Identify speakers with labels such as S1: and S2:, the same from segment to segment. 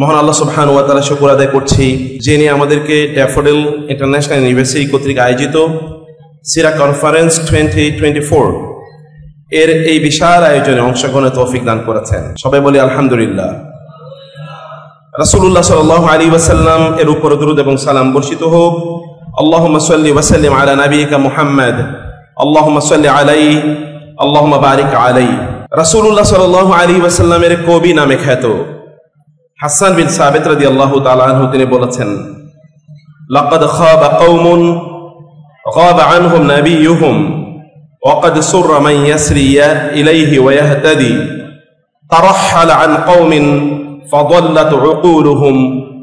S1: মহান আল্লাহ সুবহানাহু ওয়া তাআলা শুকর আদায় করছি যিনি আমাদেরকে ড্যাফোডিল ইন্টারন্যাশনাল ইউনিভার্সিটি কর্তৃক আয়োজিত সিরা কনফারেন্স 2024 এর এই বিশাল আয়োজনে অংশগ্রহণের তৌফিক দান করেছেন। সবাই বলি আলহামদুলিল্লাহ। রাসূলুল্লাহ সাল্লাল্লাহু আলাইহি ওয়াসাল্লাম এর উপর দরুদ এবং সালাম বর্ষিত হোক। আল্লাহুম্মা সাল্লি ওয়া সাল্লিম আলা নাবিয়িকা মুহাম্মদ, আল্লাহুম্মা সাল্লি আলাইহি, আল্লাহুম্মা বারিক আলাইহি। রাসূলুল্লাহ সাল্লাল্লাহু আলাইহি ওয়াসাল্লামের কবি নামে খ্যাত হাসান বিন সাবিত রাদিয়াল্লাহু তাআলা আনহু তিনি বলেছেন, লাকাদ খাবা কওমুন গাবা আনহুম নাবিয়ুহুম ওয়া ক্বাদ সুররা মান ইয়াসরি ইলাইহি ওয়া ইয়াহতাদি তারাহহাল আন কওমিন ফাদাল্লাত উকুলুহুম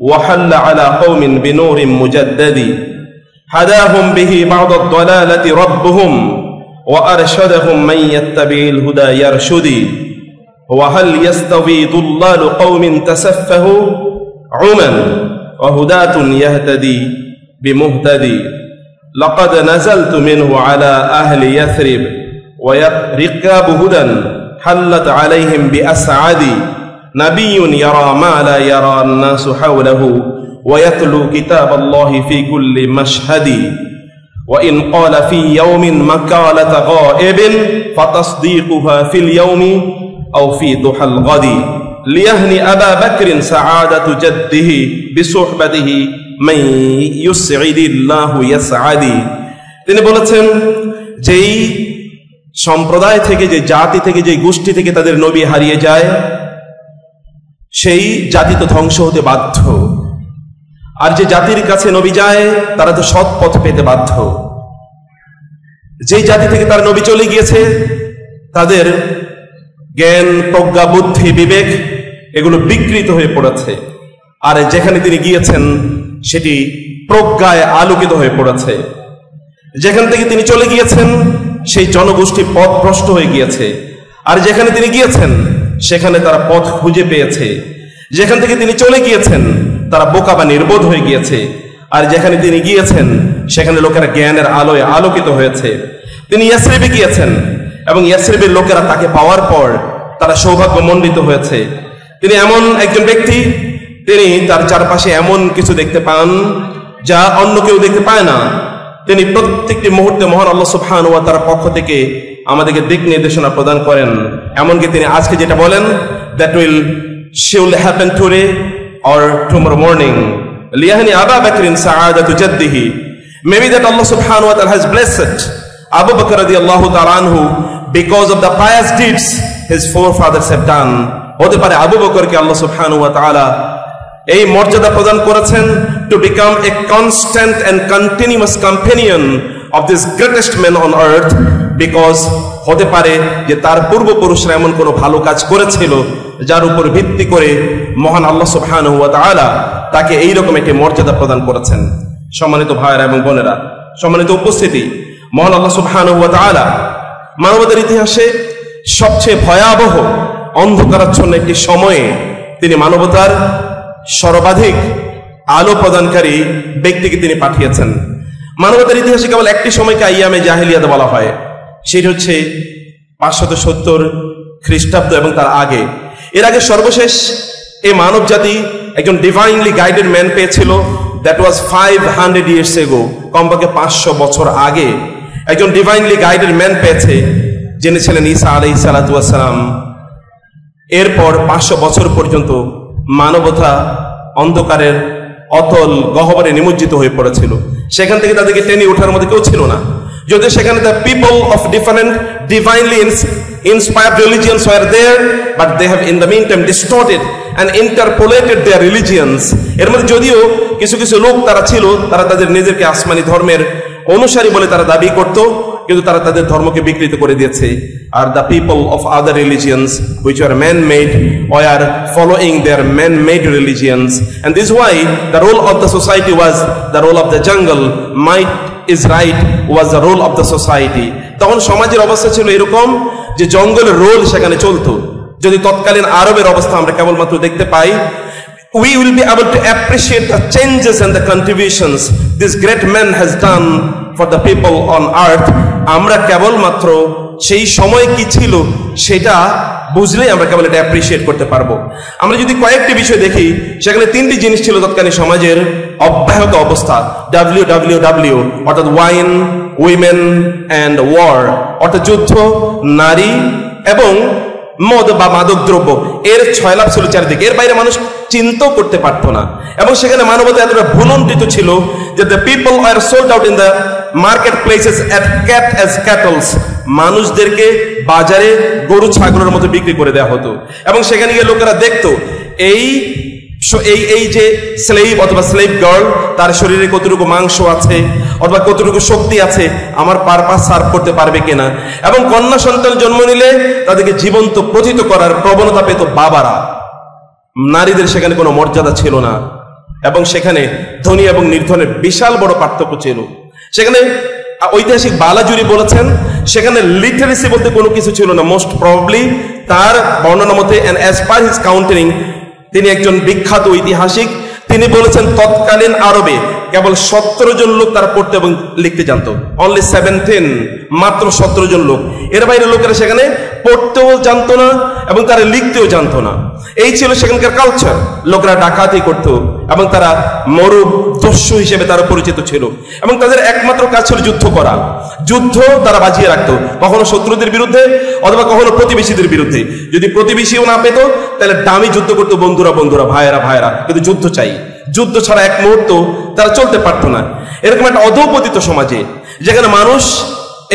S1: ওয়া হাল্লা আলা কওমিন বিনুরিন মুজাদ্দাদি হাদাহুম বিহি বা'দ আদ-দালালাতি রাব্বুহুম ওয়া আরশাদাহুম মান ইয়াত্তাবি'ল হুদা ইয়ারশুদি وهل يستوي ضلال قوم تسفهوا عما وهداة يهتدي بمهتدي لقد نزلت منه على أهل يثرب وركاب هدى حلت عليهم بأسعدي نبي يرى ما لا يرى الناس حوله ويتلو كتاب الله في كل مشهد وإن قال في يوم مقالة غائب فتصديقها في اليوم أو في ضحى الغد ليهني أبا بكر سعادة جده بصحبته من يسعد الله يسعدي। তিনি বলেছেন, যেই সম্প্রদায় থেকে, যে জাতি থেকে, যে গোষ্ঠী থেকে তাদের নবী হারিয়ে যায় সেই জাতি তো ধ্বংস হতে বাধ্য, আর যে জাতির কাছে নবী যায় তারা তো সৎ পথ পেতে বাধ্য। যেই জাতি থেকে তার নবী চলে গিয়েছে তাদের জ্ঞান, প্রজ্ঞা, বুদ্ধি, বিবেক এগুলো বিকৃত হয়ে পড়েছে, আর যেখানে তিনি গিয়েছেন সেটি প্রজ্ঞায় আলোকিত হয়ে পড়েছে। যেখান থেকে তিনি চলে গিয়েছেন সেই জনগোষ্ঠী পথভ্রষ্ট হয়ে গিয়েছে, আর যেখানে তিনি গিয়েছেন সেখানে তারা পথ খুঁজে পেয়েছে। যেখান থেকে তিনি চলে গিয়েছেন তারা বোকা বা নির্বোধ হয়ে গিয়েছে, আর যেখানে তিনি গিয়েছেন সেখানে লোকেরা জ্ঞানের আলোয় আলোকিত হয়েছে। তিনি ইয়াসরিবে গিয়েছেন এবং ইয়াসরিবের লোকেরা তাকে পাওয়ার পর তারা সৌভাগ্যমণ্ডিত হয়েছে। তিনি এমন একজন ব্যক্তি, তিনি তার চারপাশে এমন কিছু দেখতে পান যা অন্য কেউ দেখতে পায় না। তিনি প্রত্যেকটি মুহূর্তে মহান আল্লাহ সুবহানাহু ওয়া তাআলার পক্ষ থেকে আমাদেরকে দিক নির্দেশনা প্রদান করেন। এমনকি তিনি আজকে যেটা বলেন, that will happen today or tomorrow morning. লিয়াহনি আবা বকরিন সাআদাতু জাদ্দিহি। Maybe that Allah subhanahu wa ta'ala has blessed Abu Bakr radiyallahu ta'ala anhu because of the pious deeds his forefathers have done. হতে পারে আবু বকরকে আল্লাহ সুবহানাহু ওয়া তাআলা এই মর্যাদা প্রদান করেছেন to become a constant and continuous companion of this greatest man on earth, because হতে পারে যে তার পূর্বপুরুষরা এমন কোনো ভালো কাজ করেছিল যার উপর ভিত্তি করে মহান আল্লাহ সুবহানাহু ওয়া তাআলা তাকে এইরকম একটি মর্যাদা প্রদান করেছেন। সম্মানিত ভাইয়েরা এবং বোনেরা, সম্মানিত উপস্থিতি, মহান আল্লাহ সুবহানাহু ওয়া তাআলা মানবতার ইতিহাসে সবচেয়ে ভয়াবহ অন্ধকারাচ্ছন্ন একটি সময়ে তিনি মানবতার সর্বাধিক আলো প্রদানকারী ব্যক্তিকে তিনি পাঠিয়েছেন। মানবতার ইতিহাসে কেবল একটি সময়কে আইয়ামে জাহেলিয়াত বলা হয়, সেটি হচ্ছে 570 খ্রিস্টাব্দ এবং তার আগে। এর আগে সর্বশেষ এই মানব জাতি একজন ডিভাইনলি গাইডেড ম্যান পেয়েছিল। দ্যাট ওয়াজ 500 years ago, কমপক্ষে 500 বছর আগে একজন ডিভাইনলি গাইডেড ম্যান পেয়েছে, যিনি ছিলেন ঈসা আলাইহিস সালাতু ওয়াস সালাম। এরপর 500 বছর পর্যন্ত মানবতা অন্ধকারের অতল গহ্বরে নিমজ্জিত হয়ে পড়েছিল। সেখান থেকে তাদেরকে টেনে ওঠার মধ্যে কেউ ছিল না। যদিও সেখানে the people of different divinely inspired religions were there, but they have in the meantime distorted and interpolated their religions. এর মধ্যে যদিও কিছু কিছু লোক তারা ছিল, তারা তাদের নিজেদেরকে আসমানি ধর্মের অনুসারী বলে তারা দাবি করত, কিন্তু তারা তাদের ধর্মকে বিকৃত করে দিয়েছে। আর the people of other religions which were man-made were following their man-made religions, and this is why the role of the society was the role of the jungle. Might is right was the role of the society. তখন সমাজের অবস্থা ছিল এরকম যে জঙ্গলের role সেখানে চলতো। যদি তৎকালীন আরবের অবস্থা আমরা কেবলমাত্র দেখতে পাই, we will be able to appreciate the changes and the contributions this great man has done for the people on earth. আমরা কেবলমাত্র সেই সময় কি ছিল সেটা বুঝলেই আমরা কেবল এটা অ্যাপ্রিসিয়েট করতে পারবো। আমরা যদি কয়েকটি বিষয় দেখি, সেখানে তিনটি জিনিস ছিল তৎকালীন সমাজের অব্যাহত অবস্থা। WWW অর্থাৎ ওয়াইন, উইমেন অ্যান্ড ওয়ার অর্থাৎ যুদ্ধ, নারী এবং মদ বা মাদক দ্রব্য, এর ছয়লাভ ছিল চারিদিকে। এর বাইরে মানুষ চিন্তাও করতে পারতো না। এবং সেখানে মানবতা এতটা ভুলণ্ঠিত ছিল যে the people are sold out in the market places at cat as cattles, মানুষদেরকে বাজারে গরু ছাগলের মতো বিক্রি করে দেওয়া হতো। এবং সেখানে গিয়ে লোকেরা দেখতো এই যে স্লেভ অথবা স্লেভ গার্ল, তার শরীরে কতটুকু মাংস আছে অথবা কতটুকু শক্তি আছে, আমার পারপাস সার্ভ করতে পারবে কিনা। এবং কন্যা সন্তান জন্ম নিলে তাদেরকে জীবন্ত পতিত করার প্রবণতা পেত বাবারা। নারীদের সেখানে কোনো মর্যাদা ছিল না এবং সেখানে ধনী এবং নির্ধনের বিশাল বড় পার্থক্য ছিল। সেখানে ঐতিহাসিক বালাজুরি বলেছেন সেখানে লিটারেসি বলতে কোনো কিছু ছিল না। মোস্ট প্রবাবলি তার বর্ণনা মতে, and as per his countering, তিনি একজন বিখ্যাত ঐতিহাসিক, তিনি বলেছেন তৎকালীন আরবে কেবল 17 জন লোক তারা পড়তে এবং লিখতে জানতো। অনলি 17, মাত্র 17 জন লোক। এর বাইরে লোকেরা সেখানে পড়তেও জানতো না এবং তারা লিখতেও জানতো না। এই ছিল সেখানকার কালচার। লোকেরা ডাকাতি করতো এবং তারা মরু দস্যু হিসেবে তারা পরিচিত ছিল এবং তাদের একমাত্র কাজ ছিল যুদ্ধ করা। যুদ্ধ তারা বাজিয়ে রাখতো, কখনো শত্রুদের বিরুদ্ধে অথবা কখনো প্রতিবেশীদের বিরুদ্ধে। যদি প্রতিবেশীও না পেত তাহলে দামি যুদ্ধ করতো, বন্ধুরা বন্ধুরা, ভাইয়েরা ভাইয়েরা, কিন্তু যুদ্ধ চাই। যুদ্ধ ছাড়া এক মুহূর্ত তারা চলতে পারতো না। এরকম একটা অধঃপতিত সমাজে যেখানে মানুষ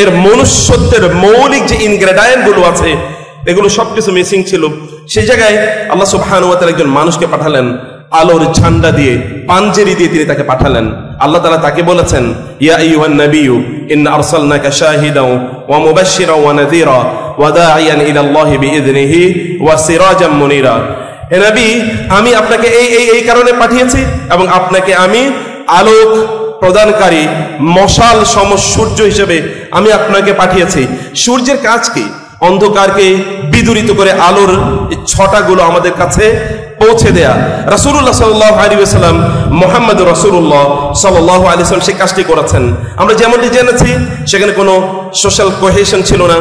S1: এর মনুষ্যত্বের মৌলিক যে ইনগ্রেডিয়েন্ট গুলো আছে এগুলো সবকিছু মিসিং ছিল, সেই জায়গায় আল্লাহ সুবহানাহু ওয়া তাআলা একজন মানুষকে পাঠালেন আলোর ঝান্ডা দিয়ে, পাঞ্জেরি দিয়ে তিনি তাকে পাঠালেন। আল্লাহ তাআলা তাকে বলেছেন, ইয়া আইয়ুহান নাবিয়্যু ইন্না আরসালনাকা শাহিদাও ওয়া মুবাশশিরাও ওয়া নাযীরা ওয়া দাঈয়ান ইলাল্লাহি বিইযনিহি ওয়া সিরাজাম মুনীরা। হে নবী, আমি আপনাকে এই কারণে পাঠিয়েছি এবং আপনাকে আমি আলোক প্রদানকারী মশাল সম সূর্য হিসেবে আমি আপনাকে পাঠিয়েছি। সূর্যের কাজ কি? অন্ধকারকে বিদূরিত করে আলোর ছটাগুলো আমাদের কাছে পৌঁছে দেয়া। রাসূলুল্লাহ সাল্লাল্লাহু আলাইহি ওয়াসাল্লাম, মুহাম্মদুর রাসূলুল্লাহ সাল্লাল্লাহু আলাইহি ওয়াসাল্লাম সেই কাজটি করেছেন। আমরা যেমনটি জেনেছি সেখানে কোনো সোশ্যাল কোহেশন ছিল না,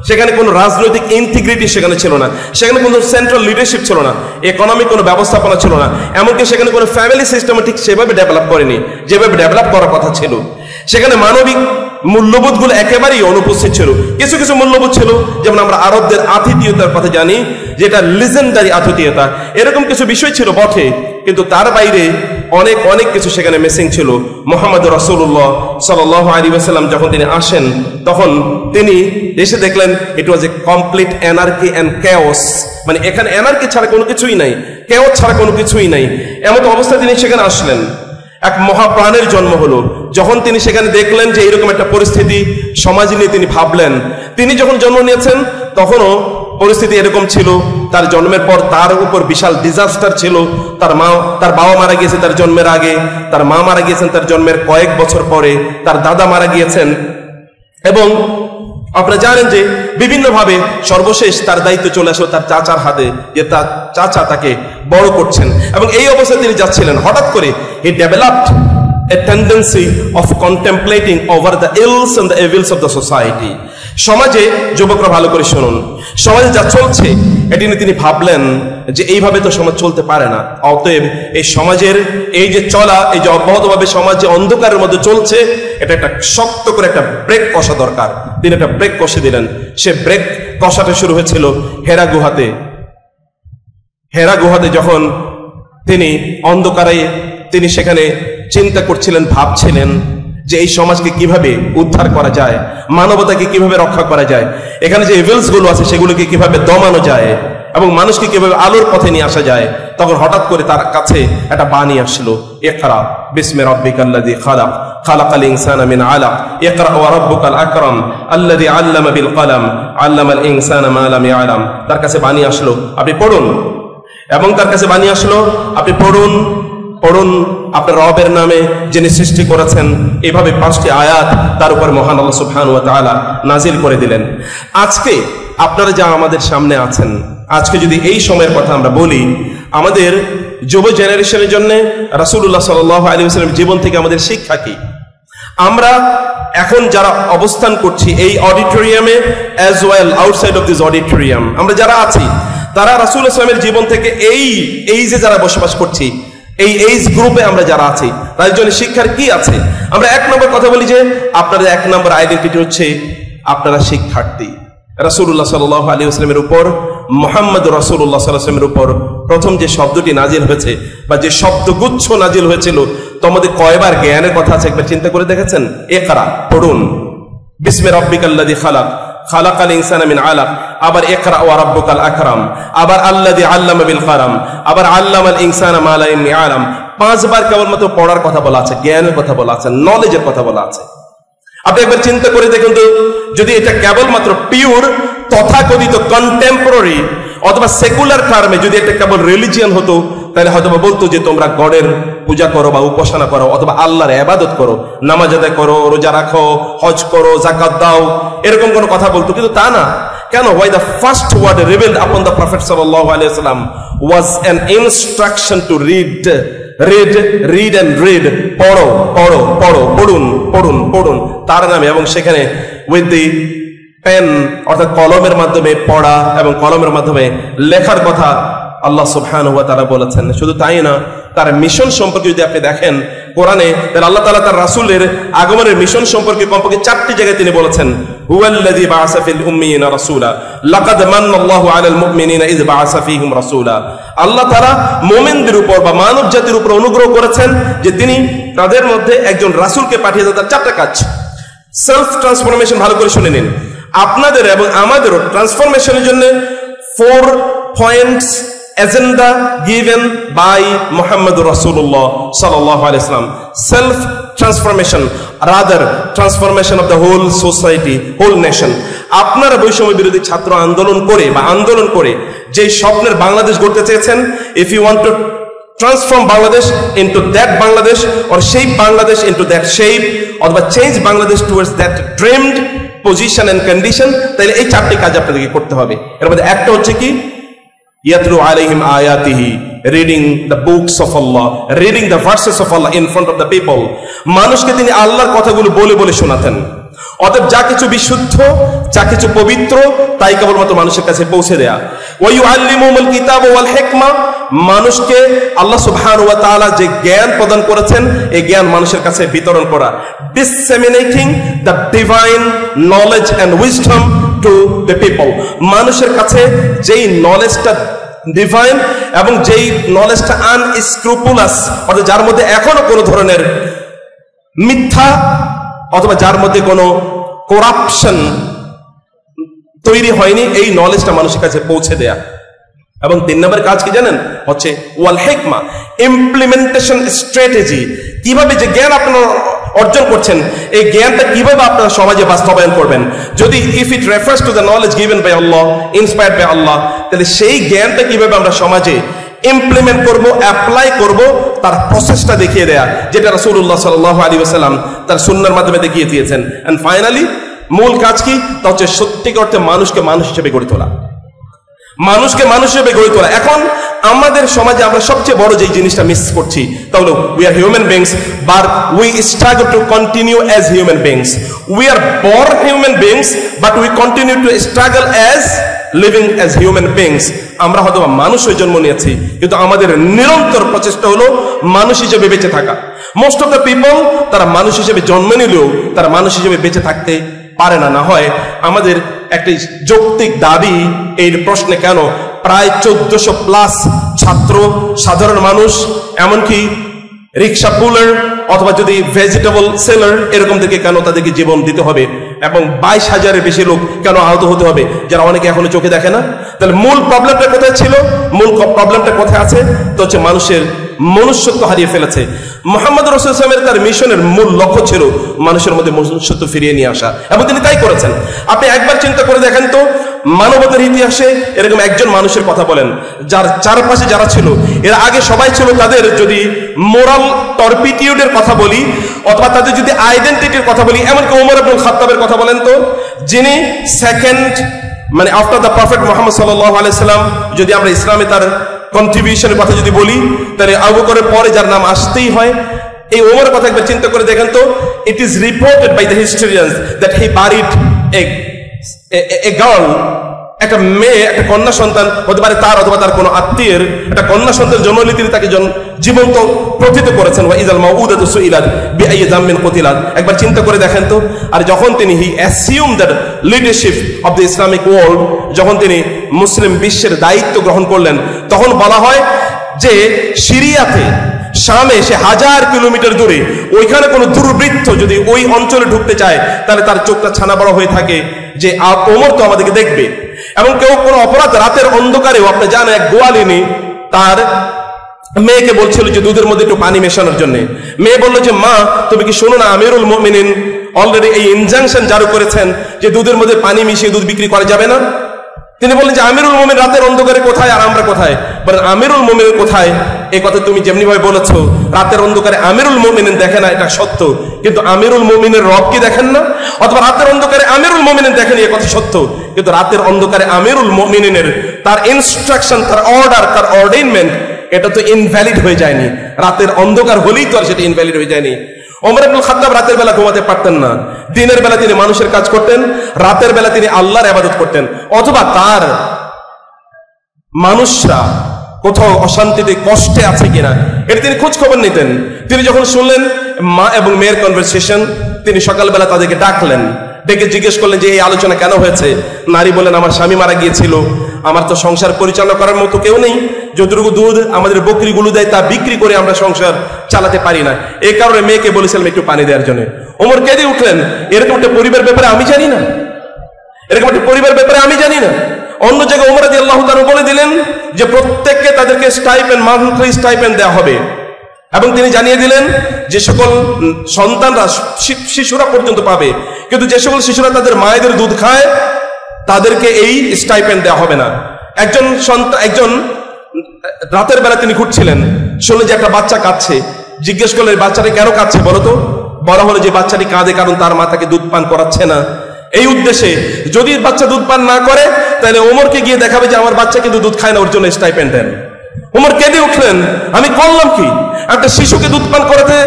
S1: সেখানে কোনো রাজনৈতিক ইন্টিগ্রিটি সেখানে ছিল না, সেখানে কোনো সেন্ট্রাল লিডারশিপ ছিল না, ইকোনমিক কোনো ব্যবস্থাপনা ছিল না, এমনকি সেখানে কোনো ফ্যামিলি সিস্টেমেটিক সেভাবে ডেভেলপ করেনি যেভাবে ডেভেলপ করার কথা ছিল। সেখানে মানবিক মূল্যবোধগুলো একেবারেই অনুপস্থিত ছিল। কিছু কিছু মূল্যবোধ ছিল, যেমন আমরা আরবদের আতিথেয়তার কথা জানি, যেটা লিজেন্ডারি আতিথেয়তা, এরকম কিছু বিষয় ছিল বটে, কিন্তু তার বাইরে অনেক অনেক কিছু সেখানে মিসিং ছিল। মুহাম্মদ রাসূলুল্লাহ সাল্লাল্লাহু আলাইহি ওয়াসাল্লাম যখন তিনি আসেন তখন তিনি এসে দেখলেন ইট ওয়াজ এ কমপ্লিট অ্যানার্কি অ্যান্ড ক্যাওস, মানে এখানে অ্যানার্কি ছাড়া কোনো কিছুই নাই, ক্যাওস ছাড়া কোনো কিছুই নাই। এমন অবস্থায় তিনি সেখানে আসলেন, এক মহাপ্রাণের জন্ম হলো। যখন তিনি সেখানে দেখলেন যে এরকম একটা পরিস্থিতি সমাজ নিয়ে, তিনি ভাবলেন, তিনি যখন জন্ম নিয়েছেন তখনও পরিস্থিতি এরকম ছিল। তার জন্মের পর তার উপর বিশাল ডিজাস্টার ছিল। তার বাবা মারা গিয়েছে তার জন্মের আগে, তার মা মারা গিয়েছেন তার জন্মের কয়েক বছর পরে, তার দাদা মারা গিয়েছেন এবং আপনারা জানেন যে বিভিন্নভাবে সর্বশেষ তার দায়িত্ব চলে আসলো তার চাচার হাতে, যে তার চাচা তাকে বড় করছেন। এবং এই অবস্থায় তিনি যাচ্ছিলেন, হঠাৎ করে হি developed a tendency of contemplating over the ills and the evils of the society. সমাজে, যুবকরা ভালো করে শুনুন, সমাজে যা চলছে এটি নিয়ে তিনি ভাবলেন যে এইভাবে তো সমাজ চলতে পারে না। অতএব এই সমাজের এই যে চলা, এই যে অব্যাহতভাবে সমাজ যে অন্ধকারের মধ্যে চলছে, এটা একটা শক্ত করে একটা ব্রেক কষা দরকার। তিনি একটা ব্রেক কষে দিলেন। সে ব্রেক কষাটা শুরু হয়েছিল হেরা গুহাতে। হেরা গুহাতে যখন তিনি অন্ধকারে তিনি সেখানে চিন্তা করছিলেন, ভাবছিলেন যে এই সমাজকে কিভাবে উদ্ধার করা যায়, মানবতাকে কিভাবে রক্ষা করা যায়, এখানে যে ইভিলস গুলো আছে সেগুলোকে কিভাবে দমানো যায় এবং মানুষকে কিভাবে আলোর পথে নিয়ে আসা যায়, তখন হঠাৎ করে তার কাছে একটা বাণী আসলো, ইকরা বিসমি রাব্বিকাল্লাযী খালাক খালাকাল ইনসানা মিন আলাক ইকরা ওয়া রাব্বুকাল আকরাম আল্লাযী আল্লামা বিল কলম আল্লামাল ইনসানা মা লাম ইয়ালাম। তার কাছে বাণী আসলো, আপনি পড়ুন। এবং তার কাছে বাণী আসলো, আপনি পড়ুন পড়ুন আপনার রবের নামে যিনি সৃষ্টি করেছেন। এভাবে 5টি আয়াত তার উপর মহান আল্লাহ সুবহানাহু ওয়া তাআলা নাজিল করে দিলেন। আজকে আপনারা যা আমাদের সামনে আছেন, আজকে যদি এই সময়ের কথা আমরা বলি, আমাদের যুব জেনারেশনের জন্য রাসূলুল্লাহ সাল্লাল্লাহু আলাইহি ওয়াসাল্লামের জীবন থেকে আমাদের শিক্ষা কি? আমরা এখন যারা অবস্থান করছি এই অডিটোরিয়ামে as well outside of this auditorium, আমরা যারা আছি তারা রাসূল ইসলামের জীবন থেকে এই যে যারা বসবাস করছি, এই এইজ গ্রুপে আমরা যারা আছি, তাদের জন্য শিক্ষার কি আছে? আমরা এক নম্বর কথা বলি যে আপনাদের এক নম্বর আইডেন্টিটি হচ্ছে আপনারা শিক্ষার্থী। রাসূলুল্লাহ সাল্লাল্লাহু আলাইহি ওয়াসাল্লামের উপর, মুহাম্মদ রাসূলুল্লাহ সাল্লাল্লাহু আলাইহি ওয়াসাল্লামের উপর প্রথম যে শব্দটি নাজিল হয়েছে বা যে শব্দগুচ্ছ নাজিল হয়েছিল, তোমাদের কয়বার জ্ঞানের কথা আছে একবার চিন্তা করে দেখেছেন? ইকরা, পড়ুন, বিসমি রাব্বিকাল্লাযী খালাক, খালাকাল ইনসানা মিন আলাক, আবার ইকরা ওয়া রাব্বুকাল আকরাম, আবার আল্লাযী আল্লামা বিল কলম, আবার আল্লামাল ইনসানা মা লা ইয়ালাম। 5 বার কেবলমাত্র পড়ার কথা বলা আছে, জ্ঞানের কথা বলা আছে, নলেজের কথা বলা আছে। আপনি একবার চিন্তা করে দেখুন তো, যদি এটা কেবলমাত্র পিওর তথাকথিত কন্টেম্পোরারি অথবা সেকুলার টার্মে যদি এটা কেবল রিলিজিয়ান হতো, তাহলে হয়তো বলতো যে তোমরা গডের পূজা করো বা উপাসনা করো অথবা আল্লাহর ইবাদত করো, নামাজ আদায় করো, রোজা রাখো, হজ করো, যাকাত দাও, এরকম কোনো কথা বলতো। কিন্তু তা না। কেন? why the first word revealed upon the prophet sallallahu alaihi wasallam was an instruction to read and read, পড়ো পড়ো পড়ো, পড়ুন পড়ুন পড়ুন তার নামে। এবং সেখানে উইথ দি পেন অর্থাৎ কলমের মাধ্যমে পড়া এবং কলমের মাধ্যমে লেখার কথা আল্লাহ সুবহানাহু ওয়া তাআলা বলেছেন। শুধু তাই না, তার মিশন সম্পর্কে যদি আপনি দেখেন কোরআনে, তাহলে আল্লাহ তাআলা তার রাসূলের আগমনের মিশন সম্পর্কে কমপক্ষে 4টি জায়গায় তিনি বলেছেন, হুয়াল্লাযী বাআসা ফিল উম্মিয়িনা রাসূলা লাকাদ মান্নাল্লাহু আলাল মুমিনিনা ইয বাআসা ফীহিম রাসূলা। আল্লাহ তাআলা মুমিনদের উপর বা মানব জাতির উপর অনুগ্রহ করেছেন যে তিনি তাদের মধ্যে একজন রাসূলকে পাঠিয়ে দেন। তার 4টা কাজ। সেলফ ট্রান্সফরমেশন, ভালো করে শুনে নিন। আপনাদের এবং আমাদেরও ট্রান্সফরমেশনের জন্য 4 points agenda given by Muhammad Rasulullah sallallahu alaihi wasallam. Self transformation, rather transformation of the whole society, whole nation. আপনারা বৈষম্য বিরোধী ছাত্র আন্দোলন করে যে স্বপ্নের বাংলাদেশ গড়তে চেয়েছেন, if you want to transform Bangladesh into that Bangladesh or shape Bangladesh into that shape or change Bangladesh towards that dreamed position and condition, তাহলে এই 4টি কাজ আপনাদেরকে করতে হবে। এর মধ্যে একটা হচ্ছে কি, ইয়াতলু আলাইহিম আয়াতিহি, reading the books of Allah, reading the verses of Allah in front of the people. মানুষকে তিনি আল্লাহর কথাগুলো বলে বলে শোনাতেন। অতএব যা কিছু বিশুদ্ধ, যা কিছু পবিত্র, তাই কেবলমাত্র মানুষের কাছে পৌঁছে দেয়া। ওয়া ইউআল্লিমুহুমুল কিতাব ওয়াল হিকমা, মানুষকে আল্লাহ সুবহানাহু ওয়া তাআলা যে জ্ঞান প্রদান করেছেন, এই জ্ঞান মানুষের কাছে বিতরণ করা। disseminating the divine knowledge and wisdom to the people, মানুষের কাছে যেই নলেজটা ডিভাইন এবং যেই নলেজটা আনস্ক্রুপুলাস, অর্থাৎ যার মধ্যে এখনো কোনো ধরনের মিথ্যা অথবা যার মধ্যে কোনো করাপশন তৈরি হয়নি, এই নলেজটা মানুষের কাছে পৌঁছে দেয়া। এবং 3 নম্বর কাজ কি জানেন? হচ্ছে ওয়াল হিকমা, ইমপ্লিমেন্টেশন স্ট্র্যাটেজি। কিভাবে যে জ্ঞান আপনারা অর্জন করছেন, এই জ্ঞানটা কিভাবে আপনারা সমাজে বাস্তবায়ন করবেন। যদি if it refers to the knowledge given by Allah, inspired by Allah, তাহলে সেই জ্ঞানটা কিভাবে আমরা সমাজে ইমপ্লিমেন্ট করব, অ্যাপ্লাই করব, তার প্রসেসটা দেখিয়ে দেয়া, যেটা রাসূলুল্লাহ সাল্লাল্লাহু আলাইহি ওয়াসাল্লাম তার সুন্নাহর মাধ্যমে দেখিয়ে দিয়েছেন। এন্ড ফাইনালি মূল কাজ কি? তা হচ্ছে সত্যিকার অর্থে মানুষকে মানুষ হিসেবে গড়ে তোলা, মানুষকে মানুষ হিসেবে গড়ে তোলা। এখন আমাদের সমাজে আমরা সবচেয়ে বড় যে জিনিসটা মিস করছি, তা হলো we are human beings, but we struggle to continue as human beings. We are born human beings, but we continue to struggle as living as human beings. আমরা হয়তো মানুষ হয়ে জন্ম নিয়েছি, কিন্তু আমাদের নিরন্তর প্রচেষ্টা হলো মানুষ হিসেবে বেঁচে থাকা। মোস্ট অফ দ্য পিপল, তারা মানুষ হিসেবে জন্ম নিলেও তারা মানুষ হিসেবে বেঁচে থাকতে পারে না। না হয় আমাদের একটি যৌক্তিক দাবি এই প্রশ্নে, কেন প্রায় 1400+ ছাত্র, সাধারণ মানুষ, এমনকি রিক্সা পুলার অথবা যদি ভেজিটেবল সেলার, এরকম থেকে কেন তাদেরকে জীবন দিতে হবে এবং 22,000-এর বেশি লোক কেন আহত হতে হবে, যারা অনেকে এখনো চোখে দেখে না? তাহলে মূল প্রবলেমটা কোথায় ছিল? মূল প্রবলেমটা কোথায় আছে? তো হচ্ছে মানুষের মনুষ্যত্ব হারিয়ে ফেলেছে। মুহাম্মদ রাসূলুল্লাহ সাল্লাল্লাহু আলাইহি ওয়াসাল্লামের তার মিশনের মূল লক্ষ্য ছিল মানুষের মধ্যে মনুষ্যত্ব ফিরিয়ে নিয়ে আসা, এবং তিনি তাই করেছেন। আপনি একবার চিন্তা করে দেখেন তো, মানবতার ইতিহাসে এরকম একজন মানুষের কথা বলেন যার চারপাশে যারা ছিল, এর আগে সবাই ছিল তাদের, যদি মোরাল টর্পিটিউডের কথা বলি অথবা তাদের যদি আইডেন্টিটির কথা বলি, এমনকি ওমর ইবনুল খাত্তাবের কথা বলেন তো, যিনি সেকেন্ড মানে আফটার দ্য প্রফেট মুহাম্মদ সাল্লাল্লাহু আলাইহি সাল্লাম, যদি আমরা ইসলামে তার কন্ট্রিবিউশনের কথা যদি বলি, তাহলে আবু বকরের পরে যার নাম আসতেই হয়, এই ওমরের কথা একবার চিন্তা করে দেখেন তো, it is reported by the historians that he buried a girl, একটা মেয়ে, একটা কন্যা সন্তান হতে পারে তার অথবা তার কোনো আত্মীয়ের একটা কন্যা সন্তান জন্ম নিয়ে তিনি তাকে জীবন্ত প্রথিত করেছেন। ওয়া ইযাল মাউউদাতু সুইলাত বিআইয়ি যামবিন কুতিলাত। একবার চিন্তা করে দেখেন তো। আর যখন তিনি he assume that leadership of the Islamic world, যখন তিনি মুসলিম বিশ্বের দায়িত্ব গ্রহণ করলেন, তখন বলা হয় যে সিরিয়াতে, শামে, সে 1000 কিলোমিটার দূরে, ওইখানে কোনো দুর্বৃত্ত যদি ওই অঞ্চলে ঢুকতে চায় তাহলে তার চোখটা ছানা বড় হয়ে থাকে যে ওমর তো আমাদেরকে দেখবে। এবং কেউ কোনো অপরাধ রাতের অন্ধকারেও, আপনি জানেন এক গোয়ালিনী তার মেয়েকে বলছিল যে দুধের মধ্যে একটু পানি মেশানোর জন্য। মেয়ে বললো যে মা তুমি কি শোনো না, আমিরুল মুমিনিন অলরেডি এই ইনজাংশন জারি করেছেন যে দুধের মধ্যে পানি মিশিয়ে দুধ বিক্রি করা যাবে না। তিনি বললেন যে আমিরুল মুমিন রাতের অন্ধকারে কোথায় আর আমরা কোথায়? বলেন আমিরুল মুমিনের কোথায়? এই কথা তুমি যেমনি ভাবে বলেছো, রাতের অন্ধকারে আমিরুল মুমিনিন দেখে না, এটা সত্য, কিন্তু আমিরুল মুমিনের রব কি দেখেন না? অথবা রাতের অন্ধকারে আমিরুল মুমিনিন দেখেন, এই কথা সত্য, কিন্তু রাতের অন্ধকারে আমিরুল মুমিনিনের তার ইনস্ট্রাকশন, তার অর্ডার, তার অর্ডেনমেন্ট, এটা তো ইনভ্যালিড হয়ে যায়নি। রাতের অন্ধকার হলেই তো আর সেটা ইনভ্যালিড হয়ে যায়নি। ওমর ইবনুল খাত্তাব রাতের বেলা ঘুমাতে পারতেন না। দিনের বেলা তিনি মানুষের কাজ করতেন, রাতের বেলা তিনি আল্লাহর ইবাদত করতেন। অথবা তার মানুষরা কোথাও অশান্তিতে, কষ্টে আছে কিনা এটা তিনি খোঁজ খবর নিতেন। তিনি যখন শুনলেন মা এবং মেয়ের কনভারসেশন, তিনি সকালবেলা তাদেরকে ডাকলেন, ডেকে জিজ্ঞেস করলেন যে এই আলোচনা কেন হয়েছে। নারী বলেন আমার স্বামী মারা গিয়েছিল, আমার তো সংসার পরিচালনা করার মতো কেউ নেই, যতটুকু দুধ আমাদের বকরিগুলো দেয় তা বিক্রি করে আমরা সংসার চালাতে পারি না, এই কারণে মেয়েকে বলেছিলাম একটু পানি দেওয়ার জন্য। ওমর কেঁদে উঠলেন, এরকম একটা পরিবার ব্যাপারে আমি জানি না, এরকম একটা পরিবার ব্যাপারে আমি জানি না। অন্য জায়গায় ওমর রাদিয়াল্লাহু তাআলা বলে দিলেন যে প্রত্যেককে তাদেরকে স্টাইপেন্ড, মান্থলি স্টাইপেন্ড দেওয়া হবে। এবং তিনি জানিয়ে দিলেন যে সকল সন্তানরা, শিশুরা পর্যন্ত পাবে, কিন্তু যে সকল শিশুরা তাদের মায়েদের দুধ খায় তাদেরকে এই স্টাইপেন্ড দেওয়া হবে না। একজন রাতের বেলা তিনি ঘুরছিলেন, শুনলেন যে একটা বাচ্চা কাঁদছে। জিজ্ঞেস করলেন বাচ্চাটা কেন কাঁদছে বলো তো? বলা হলো যে বাচ্চাটি কাঁদে কারণ তার মা তাকে দুধ পান করাচ্ছে না। এই উদ্দেশ্যে যদি বাচ্চা দুধ পান না করে তাহলে ওমরকে গিয়ে দেখাবে যে আমার বাচ্চা কিন্তু দুধ খায় না, ওর জন্য স্টাইপেন্ড দেন। ওমর কেঁদে উঠলেন, আমি করলাম কি? একটা শিশুকে দুধ পান করাতে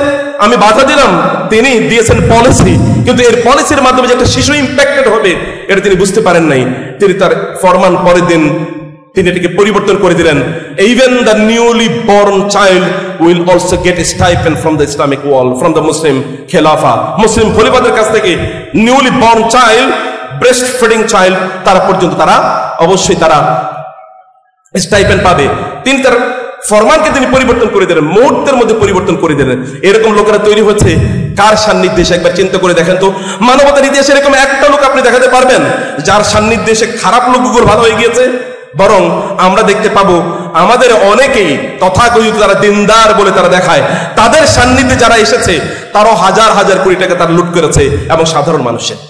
S1: আমি বাধা দিলাম। তিনি দিয়েছেন পলিসি, কিন্তু এর পলিসির মাধ্যমে যে একটা শিশু ইম্প্যাক্টেড হবে এটা তিনি বুঝতে পারেন নাই। তিনি তার ফরমান পরের দিন তিনি এটাকে পরিবর্তন করে দিলেন। Even the newly born child will also get a stipend from the Islamic world, from the Muslim খেলাফা। মুসলিম খলিফাদের কাছ থেকে newly born child, breast feeding child, তারা পর্যন্ত তারা অবশ্যই তারা স্টাইপেন্ড পাবে। তিনি তার ফরমানকে তিনি পরিবর্তন করে দিলেন, মুহূর্তের মধ্যে পরিবর্তন করে দিলেন। এরকম লোকেরা তৈরি হচ্ছে কার সান্নিধ্যে? একবার চিন্তা করে দেখেন তো, মানবতার ইতিহাসে এরকম একটা লোক আপনি দেখাতে পারবেন যার সান্নিধ্যে এসে খারাপ লোকগুলো ভালো হয়ে গিয়েছে? বরং আমরা দেখতে পাবো আমাদের অনেকেই তথাকথিত যারা দিনদার বলে তারা দেখায়, তাদের সান্নিধ্যে যারা এসেছে তারাও হাজার হাজার কোটি টাকা তার লুট করেছে, এবং সাধারণ মানুষের।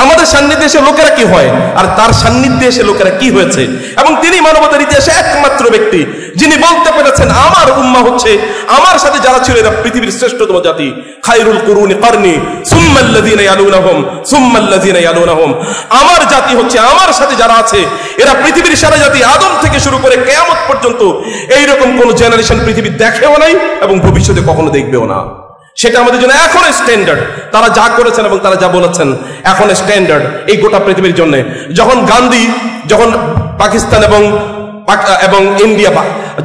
S1: আমাদের সান্নিধ্যে এসে লোকেরা কি হয় আর তার সান্নিধ্যে এসে লোকেরা কি হয়েছে। এবং তিনি মানবতার ইতিহাসে একমাত্র ব্যক্তি যিনি বলতে পেরেছেন আমার উম্মাহ হচ্ছে, আমার সাথে যারা ছিল এরা পৃথিবীর শ্রেষ্ঠতম জাতি। খায়রুল কুরুনি কারনি সুম্মাল্লাযিনা ইয়ালুনাহুম সুম্মাল্লাযিনা ইয়ালুনাহুম। আমার জাতি হচ্ছে, আমার সাথে যারা আছে এরা পৃথিবীর সেরা জাতি। আদম থেকে শুরু করে কিয়ামত পর্যন্ত এইরকম কোন জেনারেশন পৃথিবী দেখেও নাই এবং ভবিষ্যতে কখনো দেখবেও না। সেটা আমাদের জন্য এখন স্ট্যান্ডার্ড। তারা যা করেছেন এবং তারা যা বলেছেন এখন স্ট্যান্ডার্ড এই গোটা পৃথিবীর জন্য। যখন গান্ধী, যখন পাকিস্তান এবং ইন্ডিয়া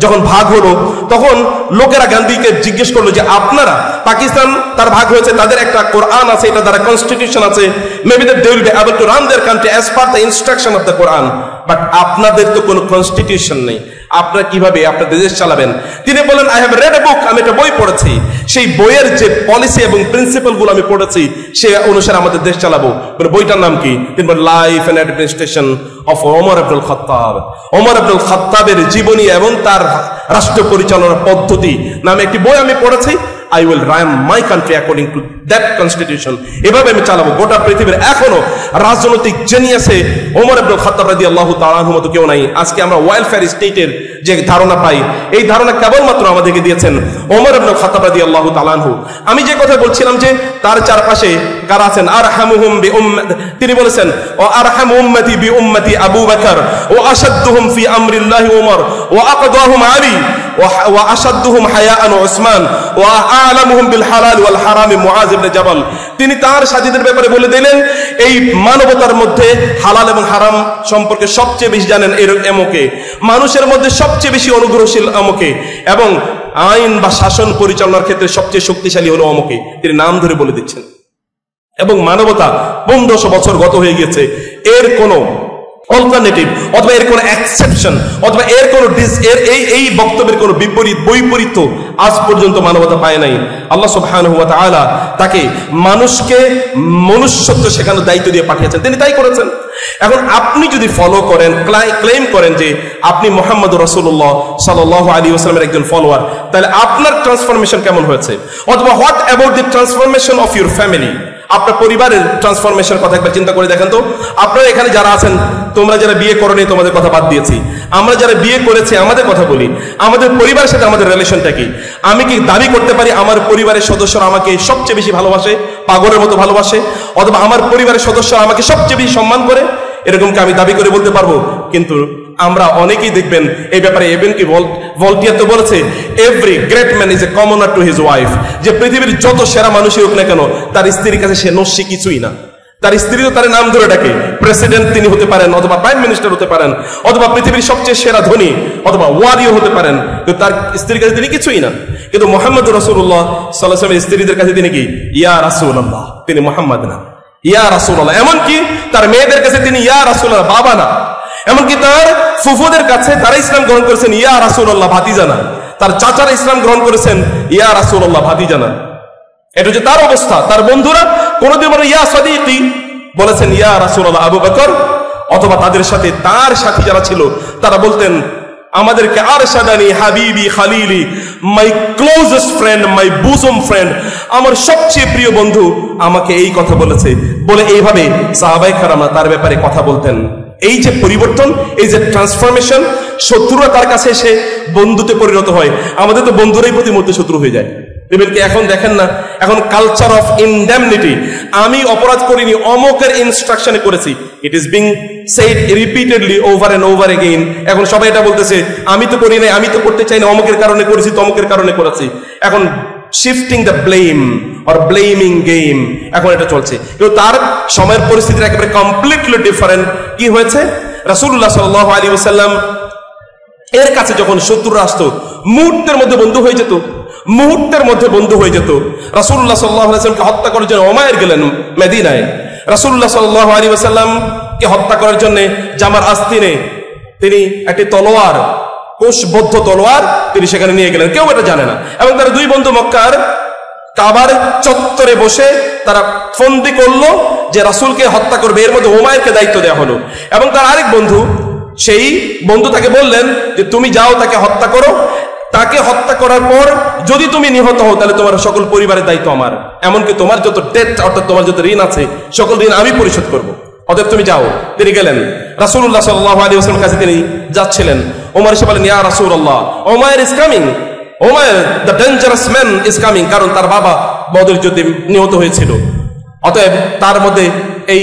S1: যখন ভাগ হলো, তখন লোকেরা গান্ধীকে জিজ্ঞেস করলো যে আপনারা, পাকিস্তান তার ভাগ হয়েছে, তাদের একটা কোরআন আছে, এটা দ্বারা কনস্টিটিউশন আছে, maybe that they will be able to run their country as per the instruction of the Quran, but আপনাদের তো কোনো কনস্টিটিউশন নেই, আপনারা কিভাবে আপনাদের দেশ চালাবেন? তিনি বলেন আই হ্যাভ রেড এ বুক, আমি একটা বই পড়েছি, সেই বইয়ের যে পলিসি এবং প্রিন্সিপাল গুলো আমি পড়েছি সে অনুসারে আমাদের দেশ চালাবো। বইটার নাম কি? তিনি বলেন life and administration of Omar Ibnul Khattab. Omar Ibnul খাত্তাবের জীবনী এবং তার রাষ্ট্র পরিচালনার পদ্ধতি নামে একটি বই আমি পড়েছি। I will run my country according to that constitution. এভাবে আমি চালাবো। গোটা পৃথিবীর এখনো রাজনৈতিক জেনিয়াসে ওমর ইবনুল খাত্তাব রাদিয়াল্লাহু তাআলা আনহু মতো কেউ নাই। আজকে আমরা ওয়েলফেয়ার স্টেটের যে ধারণা পাই, এই ধারণা কেবলমাত্র আমাদেরকে দিয়েছেন ওমর ইবনুল খাত্তাব রাদিয়াল্লাহু তাআলা আনহু। আমি যে কথা বলছিলাম যে তার চারপাশে কারা আছেন? আরহামুহুম বিউম্মাতি, তিনি বলেছেন ওয়া আরহামু উম্মতি বিউম্মতি আবু বকর ওয়া আশাদ্দুহুম ফি আমরিল্লাহি উমর ওয়া আকদাহুম আলী ওয়া আশাদ্দুহুম হায়াআন উসমান ওয়া আ'লামুহুম বিল হালাল ওয়াল হারাম মুআয ইবনে জাবাল। তিনি তার সাথীদের ব্যাপারে বলে দিলেন এই মানবতার মধ্যে হালাল এবং হারাম সম্পর্কে সবচেয়ে বেশি জানেন এমকে, মানুষের মধ্যে সবচেয়ে বেশি অনুগ্রহশীল অমকে, এবং আইন বা শাসন পরিচালনার ক্ষেত্রে সবচেয়ে শক্তিশালী হলো অমকে। তিনি নাম ধরে বলে দিচ্ছেন। এবং মানবতা 1500 বছর গত হয়ে গেছে, এর কোনো অল্টারনেটিভ অথবা এর কোনো এক্সেপশন অথবা এর কোনো এই বক্তব্যের কোনো বৈপরীত্য আজ পর্যন্ত মানবতা পায় নাই। আল্লাহ সুবহানাহু ওয়া তাআলা তাকে মানুষকে মনুষ্যত্ব শেখানোর দায়িত্ব দিয়ে পাঠিয়েছেন, তিনি তাই করেছেন। এখন আপনি যদি ফলো করেন, ক্লেম করেন যে আপনি মুহাম্মদ রাসূলুল্লাহ সাল্লাল্লাহু আলাইহি ওয়াসাল্লামের একজন ফলোয়ার, তাহলে আপনার ট্রান্সফরমেশন কেমন হয়েছে? অথবা what about the transformation of your family? আপনার পরিবারের ট্রান্সফরমেশনের কথা একবার চিন্তা করে দেখেন তো। আপনারা এখানে যারা আছেন, তোমরা যারা বিয়ে করোনি তোমাদের কথা বাদ দিয়েছি, আমরা যারা বিয়ে করেছি আমাদের কথা বলি, আমাদের পরিবারের সাথে আমাদের রিলেশনটা কি? আমি কি দাবি করতে পারি আমার পরিবারের সদস্যরা আমাকে সবচেয়ে বেশি ভালোবাসে, পাগলের মতো ভালোবাসে? অথবা আমার পরিবারের সদস্যরা আমাকে সবচেয়ে বেশি সম্মান করে? এরকম কি আমি দাবি করে বলতে পারবো? কিন্তু আমরা অনেকেই দেখবেন এই ব্যাপারে, ইভেন কি ভলটিয়ার তো বলেছে every great man is a কমনার to his wife, যে পৃথিবীর যত সেরা মানুষই হোক না কেন তার স্ত্রীর কাছে সে নস্যি কিছুই না। তার স্ত্রী তো তার নাম ধরে ডাকে, প্রেসিডেন্ট তিনি হতে পারেন, অথবা প্রাইম মিনিস্টার হতে পারেন, অথবা পৃথিবীর সবচেয়ে সেরা ধনী অথবা ওয়ারিও হতে পারেন, কিন্তু তার স্ত্রীর কাছে তিনি কিছুই না। কিন্তু মুহাম্মদ রাসূলুল্লাহ সাল্লাল্লাহু আলাইহি ওয়াসাল্লামের স্ত্রীদের কাছে তিনি কি? ইয়া রাসূলুল্লাহ, তিনি মুহাম্মদ না, ইয়া রাসূলুল্লাহ। এমনকি তার মেয়েদের কাছে তিনি ইয়া রাসূলুল্লাহ, বাবা না। এমনকি তার ফুফুদের কাছে তারা ইসলাম গ্রহণ করেছেন ইয়া রাসূলুল্লাহ, ভাতিজা না। তার চাচারা ইসলাম গ্রহণ করেছেন ইয়া রাসূলুল্লাহ, ভাতিজা না। এটা হচ্ছে তার অবস্থা। তার বন্ধুরা কোনদিন বলে ইয়া সাদিকি, বলেছেন ইয়া রাসূলুল্লাহ আবু বকর, অথবা তাদের সাথে তার সাথী যারা ছিল তারা বলতেন আমাদেরকে আরশাদানি হাবিবি খালিলি, my closest friend, my bosom friend, আমার সবচেয়ে প্রিয় বন্ধু আমাকে এই কথা বলেছে, বলে এইভাবে সাহাবায়ে কেরামরা তার ব্যাপারে কথা বলতেন। এই যে পরিবর্তন, এই যে ট্রান্সফরমেশন, শত্রুরা তার কাছে এসে বন্ধুতে পরিণত হয়। আমাদের তো বন্ধুরাই প্রতিমধ্যে শত্রু হয়ে যায়। এমনকি এখন দেখেন না, এখন কালচার অফ ইনডেমনিটি, আমি অপরাধ করিনি, অমকের ইনস্ট্রাকশনে করেছি, it is being said repeatedly over and over again. এখন সবাই এটা বলতেছে আমি তো করি নাই, আমি তো করতে চাই না, অমকের কারণে করেছি, তমকের কারণে করেছি। এখন shifting the blame or blaming game এখন এটা চলছে। কিন্তু তার সময়ের পরিস্থিতি একেবারে কমপ্লিটলি ডিফারেন্ট। কি হয়েছে? রাসূলুল্লাহ সাল্লাল্লাহু আলাইহি ওয়াসাল্লাম এর কাছে যখন শত্রুরা আসতো মুহূর্তের মধ্যে বন্ধু হয়ে যেত, মুহূর্তের মধ্যে বন্ধু হয়ে যেত। রাসূলুল্লাহ সাল্লাল্লাহু আলাইহি ওয়াসাল্লামকে হত্যা করার জন্য উমাইর গেলেন মদিনায়। রাসূলুল্লাহ সাল্লাল্লাহু আলাইহি ওয়াসাল্লামকে হত্যা করার জন্য জামার আস্তিনে তিনি একটি তলোয়ার, কোষবদ্ধ তলোয়ার তিনি সেখানে নিয়ে গেলেন, কেউ এটা জানে না। এবং তারা দুই বন্ধু মক্কার কাবার চত্বরে বসে তারা ফন্দি করলো যে রাসূলকে হত্যা করবে। এর মধ্যে উমাইরকে দায়িত্ব দেওয়া হলো, এবং তার আরেক বন্ধু, সেই বন্ধু তাকে বললেন যে তুমি যাও তাকে হত্যা করো, তাকে হত্যা করার পর যদি তুমি নিহত হও তাহলে তোমার সকল পরিবারের দায়িত্ব আমার, এমনকি তোমার যত ডেট অর্থাৎ তোমার যত ঋণ আছে সকল ঋণ আমি পরিশোধ করবো, অতএব তুমি যাও। তিনি গেলেন। রাসূলুল্লাহ সাল্লাল্লাহু আলাইহি ওয়াসাল্লামের কাছে তিনি যাচ্ছিলেন। ওমর এসে বলেন ইয়া রাসূলুল্লাহ, Umair is coming, Umair the dangerous man is coming, কারণ তার বাবা বদর যুদ্ধে নিহত হয়েছিল। অতএব তার মধ্যে এই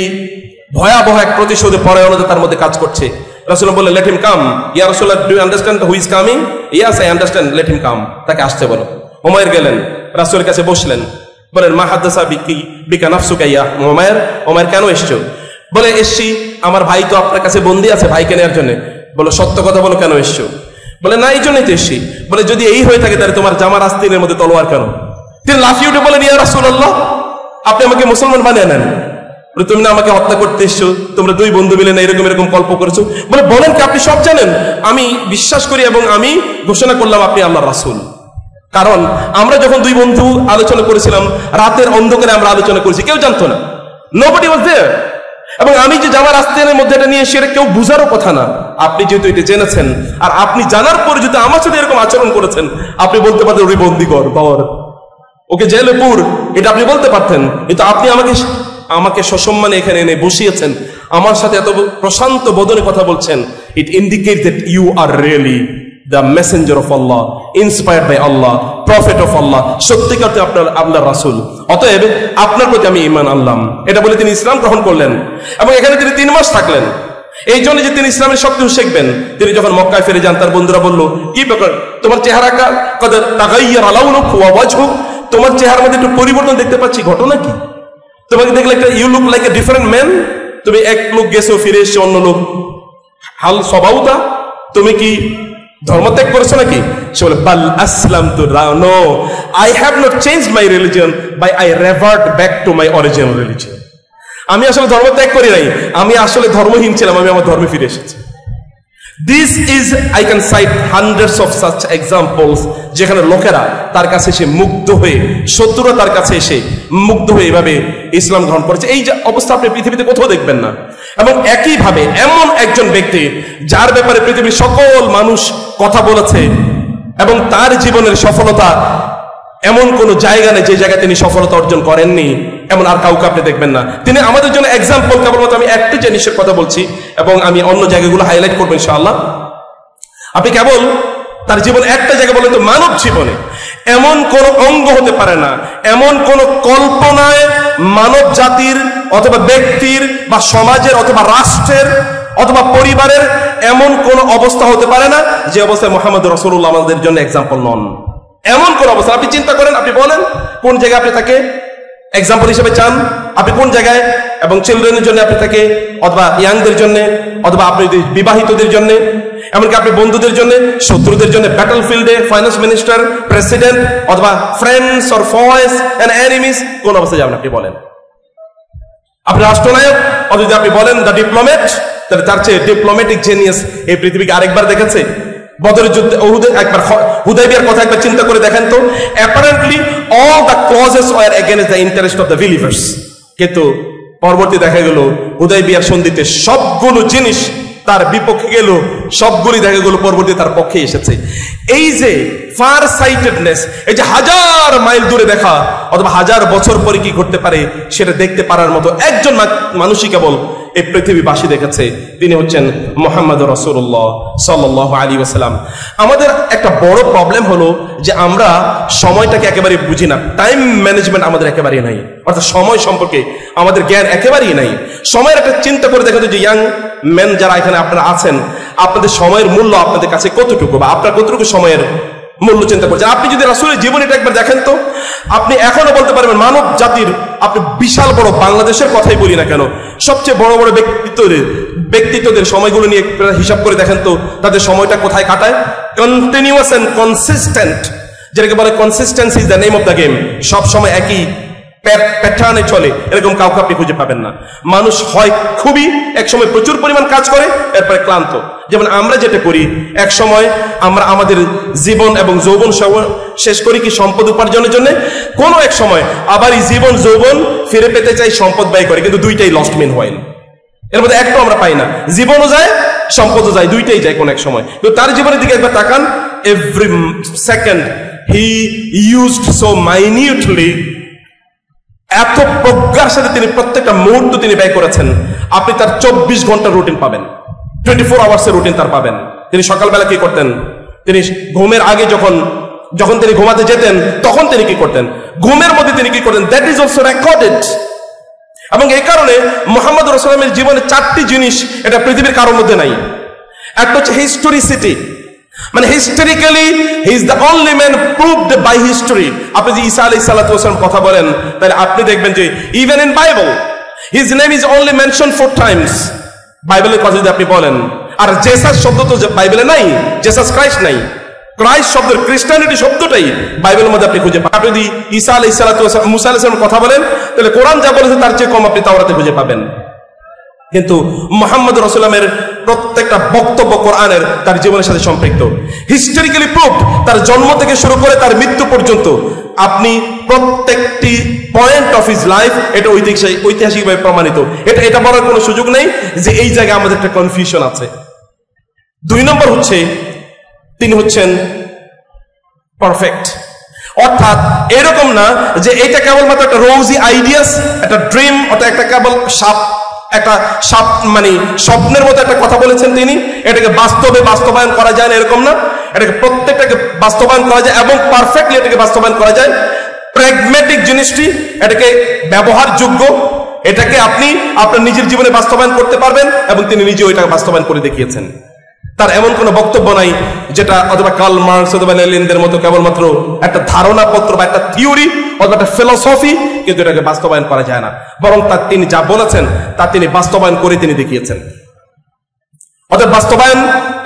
S1: ভয়াবহ এক প্রতিশোধে পরায়ণতা তার মধ্যে কাজ করছে। রাসূলুল্লাহ বললেন লেট হিম কাম। ইয়া রাসূলুল্লাহ, do you understand who is coming? Yes I understand, let him come, তাকে আসতে বলো। উমাইর গেলেন, রাসূলের কাছে বসলেন, বলেন মা হাদাসা বিকা নাফসুকা ইয়া উমাইর, উমাইর কেন এসছো? বলে এসছি আমার ভাই তো আপনার কাছে বন্দী আছে, ভাইকে নেওয়ার জন্য। বলো সত্য কথা বলো, কেন এসছো? বলে না এই জন্যই তো এসছি। বলে যদি এই হয়ে থাকে তাহলে তোমার জামার আস্তিনের মধ্যে তলোয়ার কেন? তিনি লাফিয়ে উঠে বলেন ইয়া রাসূলুল্লাহ, আপনি আমাকে মুসলমান বানিয়ে নেন, তুমি না আমাকে হত্যা করতে এসছো, তোমরা দুই বন্ধু মিলে না এরকম এরকম কল্প করেছো। বলে বলেন কি আপনি সব জানেন? আমি বিশ্বাস করি এবং আমি ঘোষণা করলাম আপনি আল্লাহর রাসূল। কারণ আমরা যখন দুই বন্ধু আলোচনা করেছিলাম রাতের অন্ধকারে আমরা আলোচনা করেছি, কেউ জানতো না, নোবডি ওয়াজ দেয়ার। এবং আমি যে জামার আস্তিনের মধ্যে এটা নিয়ে সেটা কেউ বুঝারও কথা না। আপনি যেহেতু এটা জেনেছেন আর আপনি জানার পরে যদি আমার সাথে এরকম আচরণ করেছেন, আপনি বলতে পারতেন ওরে বন্দিকর ধর, ওকে জেলে পুর, এটা আপনি বলতে পারতেন। কিন্তু আপনি আমাকে সসম্মানে এখানে এনে বসিয়েছেন, আমার সাথে এত প্রশান্ত বদনে কথা বলছেন। It indicate that you are really the messenger of Allah, inspired by Allah, prophet of Allah, সত্যিকার আপনার আল্লাহর রাসূল, অতএব আপনার প্রতি আমি ঈমান আনলাম। এটা বলে তিনি ইসলাম গ্রহণ করলেন এবং এখানে তিনি 3 মাস থাকলেন। এই জন্য যে তিনি ইসলামের সবকিছু শিখবেন। তিনি যখন মক্কায় ফিরে যান, তার বন্ধুরা বলল, কি ব্যাপার তোমার চেহারা তোমার চেহারার মধ্যে একটু পরিবর্তন দেখতে পাচ্ছি, ঘটনা কি? তোমাকে দেখলে একটা you look like a different man. তুমি এক লোক গেছো, ফিরে এসছো অন্য লোক, হাল স্বভাবতা, তুমি কি ধর্মত্যাগ করেছো নাকি? সে বলে, বাল আসলাম তু, no, I have not change my religion by I revert back to my original religion. আমি আসলে ধর্ম ত্যাগ করি নাই, আমি আসলে ধর্মহীন ছিলাম, আমি আমার ধর্মে ফিরে এসেছি। This is, I can cite hundreds of such examples, যেখানে লোকেরা তার কাছে এসে মুগ্ধ হয়ে, শত্রুরা তার কাছে এসে মুগ্ধ হয়ে এভাবে ইসলাম গ্রহণ করেছে। এই যে অবস্থা আপনি পৃথিবীতে কোথাও দেখবেন না। এবং একইভাবে এমন একজন ব্যক্তি যার ব্যাপারে পৃথিবীর সকল মানুষ কথা বলেছে এবং তার জীবনের সফলতা এমন কোন জায়গা নেই যে জায়গায় তিনি সফলতা অর্জন করেননি, এমন আর কাউকে আপনি দেখবেন না। তিনি আমাদের জন্য এক্সাম্পল। কেবলমাত্র আমি একটা জিনিসের কথা বলছি এবং আমি অন্য জায়গাগুলো হাইলাইট করবো ইনশাআল্লাহ। আপনি কেবল তার জীবন একটা জায়গা বলেন তো, মানব জীবনে এমন কোন অঙ্গ হতে পারে না, এমন কোন কল্পনায় মানব জাতির অথবা ব্যক্তির বা সমাজের অথবা রাষ্ট্রের অথবা পরিবারের এমন কোন অবস্থা হতে পারে না যে অবস্থায় মুহাম্মদ রাসূলুল্লাহ আমাদের জন্য এক্সাম্পল নন। এমন কোন অবস্থা, আপনি চিন্তা করেন, আপনি বলেন কোন জায়গায় আপনি তাকে এক্সাম্পল হিসেবে চান, আপনি কোন জায়গায়, এবং চিলড্রেনের জন্য আপনি তাকে, অথবা ইয়াংদের জন্য, অথবা আপনি বিবাহিতদের জন্য, এমনকি আপনি বন্ধুদের জন্য, শত্রুদের জন্য, ব্যাটল ফিল্ডে ফাইন্যান্স মিনিস্টার, প্রেসিডেন্ট, অথবা friends or foes and enemies, কোন অবস্থায় যাবেন আপনি বলেন? আপনি রাষ্ট্রনায়ক, অথবা যদি আপনি বলেন দ্য ডিপ্লোমেট, তাহলে তার চেয়ে ডিপ্লোম্যাটিক জেনিয়াস এই পৃথিবীকে আরেকবার দেখেছে? বদরের যুদ্ধে, উহুদে একবার, হুদাইবিয়ার কথা একবার চিন্তা করে দেখেন তো। Apparently all the clauses were against the interest of the believers, কিন্তু পরবর্তী দেখা গেল হুদাইবিয়ার সন্ধিতে সবগুলো জিনিস তার বিপক্ষে গেল, সবগুলি দেখা গেল পরবর্তী তার পক্ষে এসেছে। এই যে ফার সাইটেডনেস, এই যে হাজার মাইল দূরে দেখা অথবা হাজার বছর পরে কি ঘটতে পারে সেটা দেখতে পারার মতো একজন মানুষই কেবল এই পৃথিবীবাসী দেখেছে, তিনি হচ্ছেন মুহাম্মদ রাসূলুল্লাহ সাল্লাল্লাহু আলাইহি ওয়াসাল্লাম। আমাদের একটা বড় প্রবলেম হলো যে আমরা সময়টাকে একেবারে বুঝি না। টাইম ম্যানেজমেন্ট আমাদের একেবারেই নাই, অর্থাৎ সময় সম্পর্কে আমাদের জ্ঞান একেবারেই নাই। সময়ের একটা চিন্তা করে দেখেন যে ইয়াং মেন যারা এখানে আপনারা আছেন, আপনাদের সময়ের মূল্য আপনাদের কাছে কতটুকু, বা আপনার কতটুকু সময়ের মূল্য চিন্তা করছেন? আপনি যদি রাসূলের জীবনীটা একবার দেখেন তো, আপনি এখনো বলতে পারবেন মানব জাতির, আপনি বিশাল বড় বাংলাদেশের কথাই বলি না কেন, সবচেয়ে বড় বড় ব্যক্তিত্বদের সময়গুলো নিয়ে হিসাব করে দেখেন তো, তাদের সময়টা কোথায় কাটায়? কন্টিনিউয়াস এন্ড কনসিস্টেন্ট, যেটাকে বলে consistency is the name of the game. সব সময় একই প্যাটার্নে চলে, এরকম কাউকে আপনি খুঁজে পাবেন না। মানুষ হয় খুবই এক সময় প্রচুর পরিমাণ কাজ করে, এরপরে ক্লান্ত। যেমন আমরা যেটা করি, এক সময় আমরা আমাদের জীবন এবং যৌবন শেষ করি কি সম্পদ উপার্জনের জন্য, কোনো এক সময় আবার এই জীবন যৌবন ফিরে পেতে চাই, সম্পদ ব্যয় করে, কিন্তু দুইটাই লস্ট মিন হয়। এর মধ্যে একটাও আমরা পাই না, জীবনও যায় সম্পদও যায়, দুইটাই যায় কোন এক সময়। তো তার জীবনের দিকে একবার তাকান, every second he used so minutely, এত প্রজ্ঞার সাথে তিনি প্রত্যেকটা মুহূর্ত তিনি ব্যয় করেছেন। আপনি তার 24 ঘন্টার রুটিন পাবেন, 24 আওয়ার্সের রুটিন তার পাবেন। তিনি সকালবেলা কি করতেন, তিনি ঘুমের আগে যখন তিনি ঘুমাতে যেতেন তখন তিনি কি করতেন, ঘুমের মধ্যে তিনি কি করতেন, দ্যাট ইজ অলসো রেকর্ডেড। এবং এই কারণে মুহাম্মদ রাসূলের জীবনে 4টি জিনিস এটা পৃথিবীর কারোর মধ্যে নাই। একটা হচ্ছে হিস্টোরিসিটি, মানে historically he is the only man proved by history. আপনি যদি ঈসা আলাইহিস সালাতু ওয়াস সালাম কথা বলেন, তাহলে আপনি দেখবেন যে even in Bible his name is only mention 4 Times. বাইবেলের কথা যদি আপনি বলেন, আর জেসাস শব্দ তো বাইবেলে নাই, জেসাস ক্রাইস্ট নাই। ক্রাইস্ট শব্দের, ক্রিশ্চিয়ানিটি শব্দটাই বাইবেলের মধ্যে আপনি খুঁজে পাবেন। আপনি যদি ঈসা আলাইহিস সালাতু ওয়াস সালাম, মুসা আলাইহিস সালামের কথা বলেন, তাহলে কোরআন যা বলেছে তার চেয়ে কম আপনি তাওরাতে খুঁজে পাবেন। কিন্তু মুহাম্মদ রাসূলের প্রত্যেকটা বক্তব্য কোরআনের তার জীবনের সাথে সম্পৃক্ত, হিস্টোরিক্যালি প্রুভড। তার জন্ম থেকে শুরু করে তার মৃত্যু পর্যন্ত আপনি প্রত্যেকটি পয়েন্ট অফ হিজ লাইফ এটা ঐতিহাসিকভাবে প্রমাণিত। এটা বলার কোনো সুযোগ নেই যে এই জায়গায় আমাদের একটা কনফিউশন আছে। 2 নম্বর হচ্ছে তিনি হচ্ছেন পারফেক্ট, অর্থাৎ এরকম না যে এটা কেবলমাত্র একটা রোজি আইডিয়াস, একটা ড্রিম, অর্থাৎ একটা কেবল সাপ একটা মানে স্বপ্নের মতো একটা কথা বলেছেন তিনি, এটাকে বাস্তবায়ন করা যায় না এরকম না, এটাকে প্রত্যেকটাকে বাস্তবায়ন করা যায় এবং পারফেক্টলি এটাকে বাস্তবায়ন করা যায়। প্র্যাগম্যাটিক জিনিসটি, এটাকে ব্যবহারযোগ্য, এটাকে আপনি আপনার নিজের জীবনে বাস্তবায়ন করতে পারবেন এবং তিনি নিজেও এটাকে বাস্তবায়ন করে দেখিয়েছেন। তার এমন কোনো বক্তব্য নাই যেটা অথবা কার্ল মার্কস অথবা লেনিনদের মতো কেবলমাত্র একটা ধারণাপত্র বা একটা থিওরি অথবা একটা ফিলসফি, কিন্তু এটাকে বাস্তবায়ন করা যায় না, বরং তিনি যা বলেছেন তা তিনি বাস্তবায়ন করে তিনি দেখিয়েছেন। অর্থাৎ বাস্তবায়ন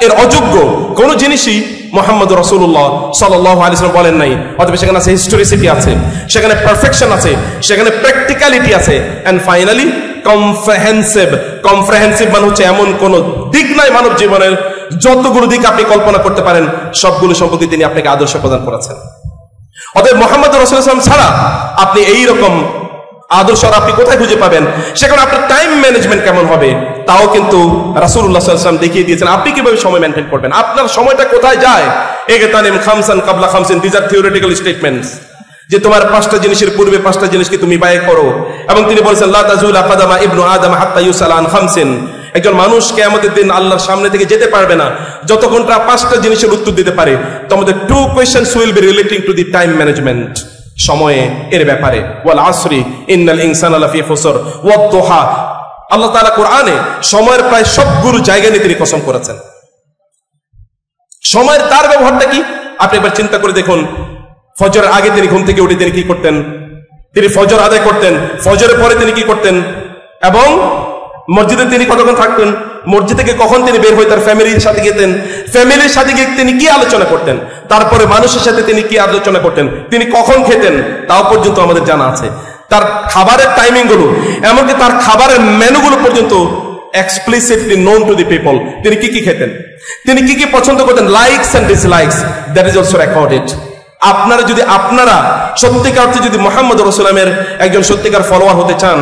S1: এর অযোগ্য কোন জিনিসই মুহাম্মদ রাসূলুল্লাহ সাল্লাল্লাহু আলাইহি ওয়াসাল্লাম বলেন নাই। অথবা সেখানে আছে হিস্টোরিসিটি আছে, সেখানে পারফেকশন আছে, সেখানে প্র্যাকটিক্যালিটি আছে, এন্ড ফাইনালি কমপ্রেহেন্সিভ মানে হচ্ছে এমন কোন দিক নাই মানব জীবনের, যতগুলো দিক আপনি কল্পনা করতে পারেন সবগুলো সম্পর্কে তিনি আপনাকে আদর্শ প্রদান করেছেন। অতএব মুহাম্মদ রাসূলুল্লাহ সাল্লাল্লাহু আলাইহি ওয়াসাল্লাম ছাড়া আপনি এইরকম আদর্শ আপনি কোথায় খুঁজে পাবেন? সেখানে আপনার টাইম ম্যানেজমেন্ট কেমন হবে তাও কিন্তু রাসূলুল্লাহ সাল্লাল্লাহু আলাইহি ওয়াসাল্লাম দেখিয়ে দিয়েছেন। আপনি কিভাবে সময় মেনটেন করবেন, আপনার সময়টা কোথায় যায়। ইগতানিম খামসান কাবলা খামসিন, দিস আর থিওরিটিক্যাল স্টেটমেন্টস, যে তোমার 5টা জিনিসের পূর্বে 5টা জিনিসকে তুমি ব্যয় করো। এবং তিনি বলেছেন লা তাজুলা কাদামা ইবনু আদম হাত্তা ইউসাল আন খামসিন, একজন মানুষ কিয়ামতের দিন আল্লাহর সামনে থেকে যেতে পারবে না যতক্ষণ না 5টা জিনিসের উত্তর দিতে পারে। তোমাদের 2 questions will be relating to the time management, সময়ে এর ব্যাপারে। ওয়াল আসরি ইন্নাল ইনসানা লাফি খুসর ওয়াদ দুহা, আল্লাহ তাআলা কোরআনে সময়ের প্রায় সবগুলো জায়গা নিয়ে তিনি কসম করেছেন। সময়ের তার ব্যবহারটা কি আপনি একবার চিন্তা করে দেখুন। ফজরের আগে তিনি ঘুম থেকে উঠে তিনি কি করতেন? তিনি ফজর আদায় করতেন। ফজরের পরে তিনি কি করতেন? এবং মসজিদে তিনি কতক্ষণ থাকতেন? মসজিদ থেকে কখন তিনি বের হয়ে তার ফ্যামিলির সাথে যেতেন? ফ্যামিলির সাথে গিয়ে তিনি কি আলোচনা করতেন? তারপরে মানুষের সাথে তিনি কি আলোচনা করতেন? তিনি কখন খেতেন তাও পর্যন্ত আমাদের জানা আছে। তার খাবারের টাইমিং গুলো, এমনকি তার খাবারের মেনুগুলো পর্যন্ত explicitly known to the people। তিনি কি কি খেতেন, তিনি কি কি পছন্দ করতেন, likes and dislikes, that is also recorded. আপনারা সত্যিকার অর্থে যদি মুহাম্মদ রাসূলুল্লাহের একজন সত্যিকার ফলোয়ার হতে চান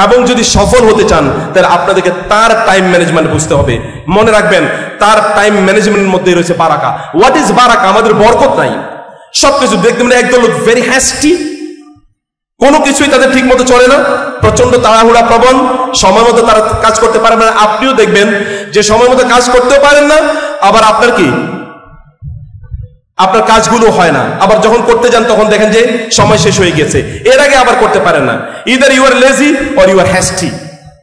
S1: এবং যদি সফল হতে চান, তাহলে আপনাদেরকে তার টাইম ম্যানেজমেন্ট বুঝতে হবে। মনে রাখবেন, তার টাইম ম্যানেজমেন্টের মধ্যে রয়েছে বারাকা। হোয়াট ইজ বারাকা? আমাদের বরকত নাই। সবকিছু দেখতে মানে একদম লোক ভেরি হ্যাস্টি, কোনো কিছুই তাদের ঠিক মতো চলে না, প্রচন্ড তাড়াহুড়া প্রবণ, সময় মতো তারা কাজ করতে পারে না। আপনিও দেখবেন যে সময় মতো কাজ করতেও পারেন না, আবার আপনার কাজগুলো হয় না, আবার যখন করতে যান তখন দেখেন যে সময় শেষ হয়ে গেছে, এর আগে আবার করতে পারেন না। Either you are lazy or you are hasty,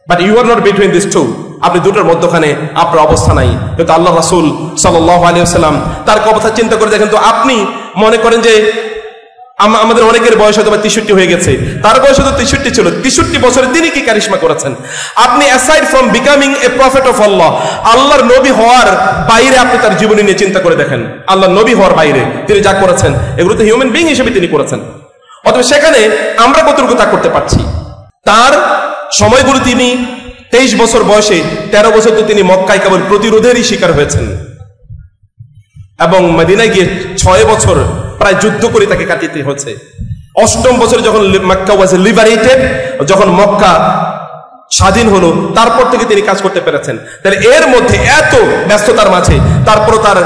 S1: but you are not between this two. আপনি দুটোর মধ্যখানে আপনার অবস্থা নাই। কিন্তু আল্লাহ রাসূল সাল্লাল্লাহু আলাইহি ওয়াসাল্লাম তার কথা চিন্তা করে দেখেন তো, আপনি মনে করেন যে আমাদের অনেকের বয়স হয়তো 63 হয়ে গেছে, তার বয়স হয়তো 63 ছিল। 63 বছরে তিনি কি কারিশমা করেছেন? আপনি aside from becoming a prophet of Allah, আল্লাহর নবী হওয়ার বাইরে আপনি তার জীবনী নিয়ে চিন্তা করে দেখেন। আল্লাহর নবী হওয়ার বাইরে তিনি যা করেছেন এগুলো তো হিউম্যান বিইং হিসেবে তিনি করেছেন। অথবা সেখানে আমরা কতটুকু তা করতে পারছি? তার সময়গুলো তিনি 23 বছর বয়সে 13 বছর তো তিনি মক্কায় কেবল প্রতিরোধেরই শিকার হয়েছেন এবং মদিনায় গিয়ে 6 বছর প্রায় যুদ্ধ করে তাকে কাটিতে হয়েছে। 8ম বছরে যখন মক্কা ওয়াজ লিবারেটেড, যখন মক্কা স্বাধীন হলো, তারপর থেকে তিনি কাজ করতে পেরেছেন। তাহলে এর মধ্যে এত ব্যস্ততার মাঝে তারপর তার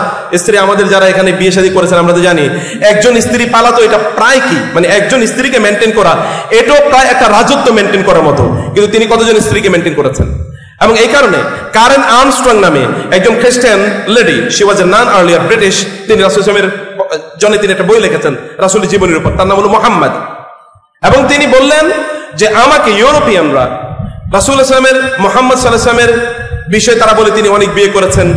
S1: স্ত্রী, আমাদের যারা এখানে বিয়ে শাদী করেছেন আমরা তো জানি, একজন স্ত্রী পালা তো এটা প্রায় কি, মানে একজন স্ত্রীকে মেনটেন করা এটাও প্রায় একটা রাজত্ব মেনটেন করার মতো। কিন্তু তিনি কতজন স্ত্রীকে মেনটেন করেছেন? এবং এই কারণে কারেন আর্মস্ট্রং নামে একজন খ্রিস্টান lady, she was a nun earlier British, তিনি রাসূল সাল্লাল্লাহু আলাইহি ওয়াসাল্লামের জন্য তিনি একটা বই লিখেছেন রাসূলের জীবনের উপর, তার নাম হলো মুহাম্মদ। এবং তিনি বললেন যে আমাকে ইউরোপিয়ানরা রাসূল সাল্লাল্লাহু আলাইহি ওয়াসাল্লামের মুহাম্মদ সাল্লাল্লাহু আলাইহি ওয়াসাল্লামের বিষয়ে তারা বলে তিনি অনেক বিয়ে করেছেন।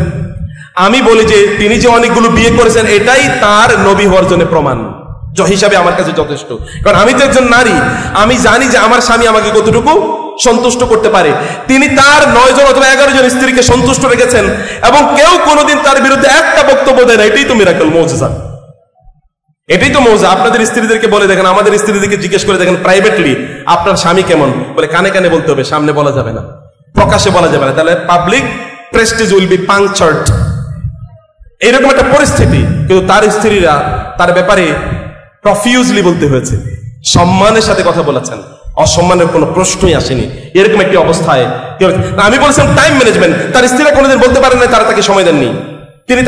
S1: আমি বলি যে তিনি যে অনেকগুলো বিয়ে করেছেন এটাই তার নবী হওয়ার জন্য প্রমাণ হিসাবে আমার কাছে যথেষ্ট। কারণ আমি তো একজন নারী, আমি জানি যে আমার স্বামী আমাকে কতটুকু সন্তুষ্ট করতে পারে। তিনি তার 9 জন অথবা 11 জন স্ত্রীকে সন্তুষ্ট রেখেছেন এবং কেউ কোনোদিন তার বিরুদ্ধে একটা বক্তব্য দেয় না। এটাই তো মিরাকল, মুজিজা। এটাই তো মৌজা। আপনাদের স্ত্রীদেরকে বলে দেখেন, আমাদের স্ত্রীদেরকে জিজ্ঞেস করে দেখেন প্রাইভেটলি আপনার স্বামী কেমন, বলে কানে কানে বলতে হবে, সামনে বলা যাবে না, প্রকাশ্যে বলা যাবে না, তাহলে public Prestige will be punctured. এইরকম একটা পরিস্থিতি। কিন্তু তার স্ত্রীরা তার ব্যাপারে প্রফিউজলি বলতে হয়েছে, সম্মানের সাথে কথা বলেছেন, অসম্মানের কোনো প্রশ্নই আসেনি। এরকম একটি অবস্থায় আমি বলেছিলাম টাইম ম্যানেজমেন্ট, তার স্ত্রীরা কোনোদিন বলতে পারেন না তারা তাকে সময় দেননি। তিনি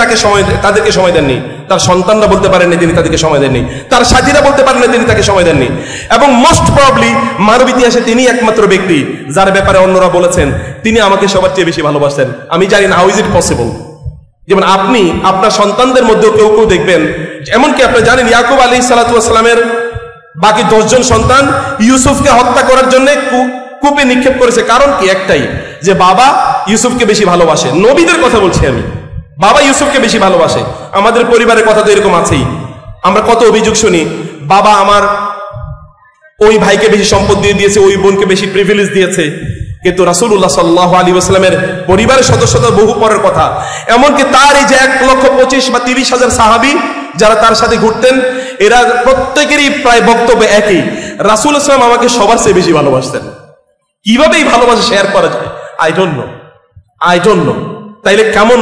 S1: তাদেরকে সময় দেননি। তার সন্তানরা বলতে পারেননি তিনি তাদেরকে সময় দেননি। তার সাথীরা বলতে পারেননি তিনি তাকে সময় দেননি। এবং মোস্ট প্রবাবলি মানব ইতিহাসে তিনি একমাত্র ব্যক্তি যার ব্যাপারে অন্যরা বলেছেন তিনি আমাকে সবার চেয়ে বেশি ভালোবাসেন। আমি জানি না হাউ ইজ ইট পসিবল। যেমন আপনি আপনার সন্তানদের মধ্যেও কেউ কেউ দেখবেন, এমনকি আপনি জানেন ইয়াকুব আলাইহিস সালাতু ওয়াস সালামের বাকি 10 জন সন্তান ইউসুফকে হত্যা করার জন্য কূপে নিক্ষেপ করেছে। কারণ কি? একটাই, যে বাবা ইউসুফকে বেশি ভালোবাসে। নবীদের কথা বলছি আমি, বাবা ইউসুফকে বেশি ভালোবাসে। আমাদের পরিবারের কথা তো এরকম আছেই। আমরা কত অভিযোগ শুনি, বাবা আমার ওই ভাইকে বেশি সম্পদ দিয়ে দিয়েছে, ওই বোনকে বেশি প্রিভিলেজ দিয়েছে। কিন্তু রাসূলুল্লাহ সাল্লাল্লাহু আলাইহি ওয়াসাল্লামের পরিবারের সদস্যতা বহু পরের কথা। এমনকি তার এই যে 1,25,000 বা 30,000 সাহাবী যারা তার সাথে ঘুরতেন, এরা প্রত্যেকেরই প্রায় বক্তব্য একই, রাসূল সাল্লাল্লাহু আমাকে সবার চেয়ে বেশি ভালোবাসতেন। কিভাবে এই ভালোবাসা শেয়ার করা যায়? I don't know. তাইলে কেমন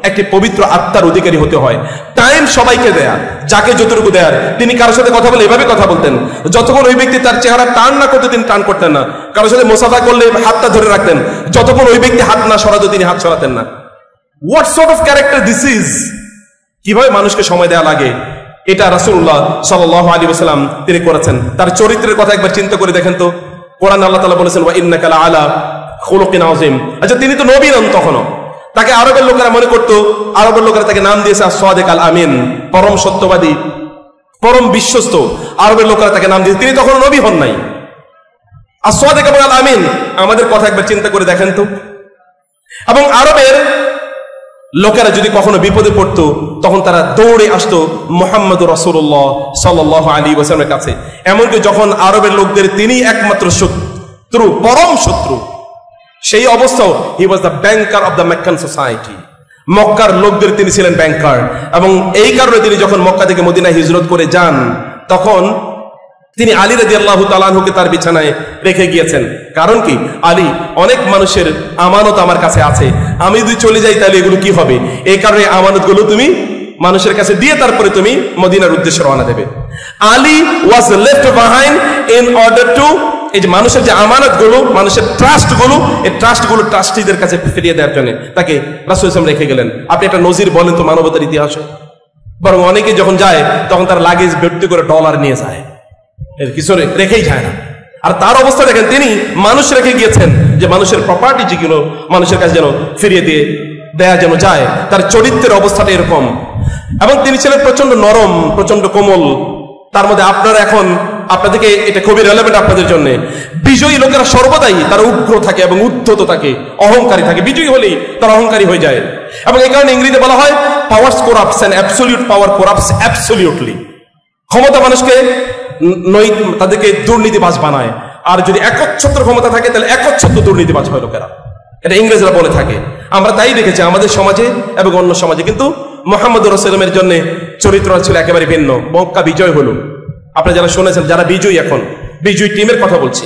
S1: একটি পবিত্র আত্মার অধিকারী হতে হয়? টাইম সবাইকে দেয়া, যাকে যতটুকু দেয়ার। তিনি কারোর সাথে কথা বলে এভাবে কথা বলতেন, যতক্ষণ ওই ব্যক্তি তার চেহারা টান না করতে তিনি টান করতেন না। কারোর সাথে মুসাফা করলে হাতটা ধরে রাখতেন, যতক্ষণ ওই ব্যক্তি হাত না সরাতো তিনি হাত সরাতেন না। What sort of character this is? কিভাবে মানুষকে সময় দেওয়া লাগে, এটা রাসূলুল্লাহ সাল্লাল্লাহু আলাইহি ওয়াসাল্লাম তিনি করেছেন। তার চরিত্রের কথা একবার চিন্তা করে দেখেন তো। কোরআন আল্লাহ তাআলা বলেছেন ওয়া ইন্নাকা লাআলা খুলুকিন আযীম। আচ্ছা, তিনি তো নবী নন তখনও। তাকে আরবের লোকেরা মনে করতো, আরবের লোকেরা তাকে নাম দিয়েছে as-সাদিক আল-আমিন, পরম সত্যবাদী, পরম বিশ্বস্ত। আরবের লোকেরা তাকে নাম দিয়েছে, তিনি তখন নবী হন নাই। as-সাদিক আল-আমিন, আমাদের কথা একবার চিন্তা করে দেখেন তো। এবং আরবের লোকেরা যদি কখনো বিপদে পড়তো তখন তারা দৌড়ে আসতো মুহাম্মদুর রাসূলুল্লাহ সাল্লাল্লাহু আলাইহি ওয়াসাল্লামের কাছে। এমনকি যখন আরবের লোকদের তিনি একমাত্র শত্রু, পরম শত্রু, সেই অবস্থাও he was the banker of the Meccan society. মক্কার লোকদের তিনি ছিলেন ব্যাংকার। এবং এই কারণে তিনি যখন মক্কা থেকে মদিনায় হিজরত করে যান তখন তিনি আলী রাদিয়াল্লাহু তাআলা আনহুকে তার বিছানায় রেখে গিয়েছেন। কারণ কি? আলী, অনেক মানুষের আমানত আমার কাছে আছে, আমি যদি চলে যাই তাহলে এগুলো কি হবে? এই কারণে আমানতগুলো তুমি মানুষের কাছে দিয়ে তারপরে তুমি মদিনার উদ্দেশ্যে রওনা দেবে। Ali was left behind in order two, এই যে মানুষের যে আমানতগুলো, মানুষের ট্রাস্টগুলো, এই ট্রাস্টগুলো ট্রাস্টিদের কাছে ফিরিয়ে দেওয়ার জন্য তাকে রাসূল সাল্লাল্লাহু আলাইহি ওয়াসাল্লাম রেখে গেলেন। আপনি একটা নজির বলেন তো মানবতার ইতিহাসে। বরং অনেকে যখন যায় তখন তার লাগেজ ভর্তি করে ডলার নিয়ে যায়, এর কিছু রেখেই যায় না। আর তার অবস্থা দেখেন, তিনি মানুষ রেখে গিয়েছেন যে মানুষের প্রপার্টি যেগুলো মানুষের কাছে যেন ফিরিয়ে দিয়ে দেয়া যেন যায়। তার চরিত্রের অবস্থাটা এরকম। এবং তিনি ছিলেন প্রচন্ড নরম, প্রচন্ড কোমল। তার মধ্যে আপনারা এখন আপনাদেরকে এটা খুবই রেলেভেন্ট আপনাদের জন্য, বিজয়ী লোকেরা সর্বদাই তারা উগ্র থাকে এবং উদ্ধত থাকে, অহংকারী থাকে। বিজয়ী হলেই তারা অহংকারী হয়ে যায়। এবং এই কারণে ইংরেজিতে বলা হয় powers corrupts and absolute power corrupts absolutely. ক্ষমতা মানুষকে তাদেরকে দুর্নীতিবাজ বানায়, আর যদি একচ্ছত্র ক্ষমতা থাকে তাহলে একচ্ছত্র দুর্নীতিবাজ হয় লোকেরা। এটা ইংরেজরা বলে থাকে। আমরা তাই দেখেছি আমাদের সমাজে এবং অন্য সমাজে। কিন্তু মুহাম্মদুর রাসূলের জন্য চরিত্র ছিল একেবারে ভিন্ন। মক্কা বিজয় হলো, আপনারা যারা শুনেছেন, যারা বিজয়ী, এখন বিজয়ী টিমের কথা বলছি।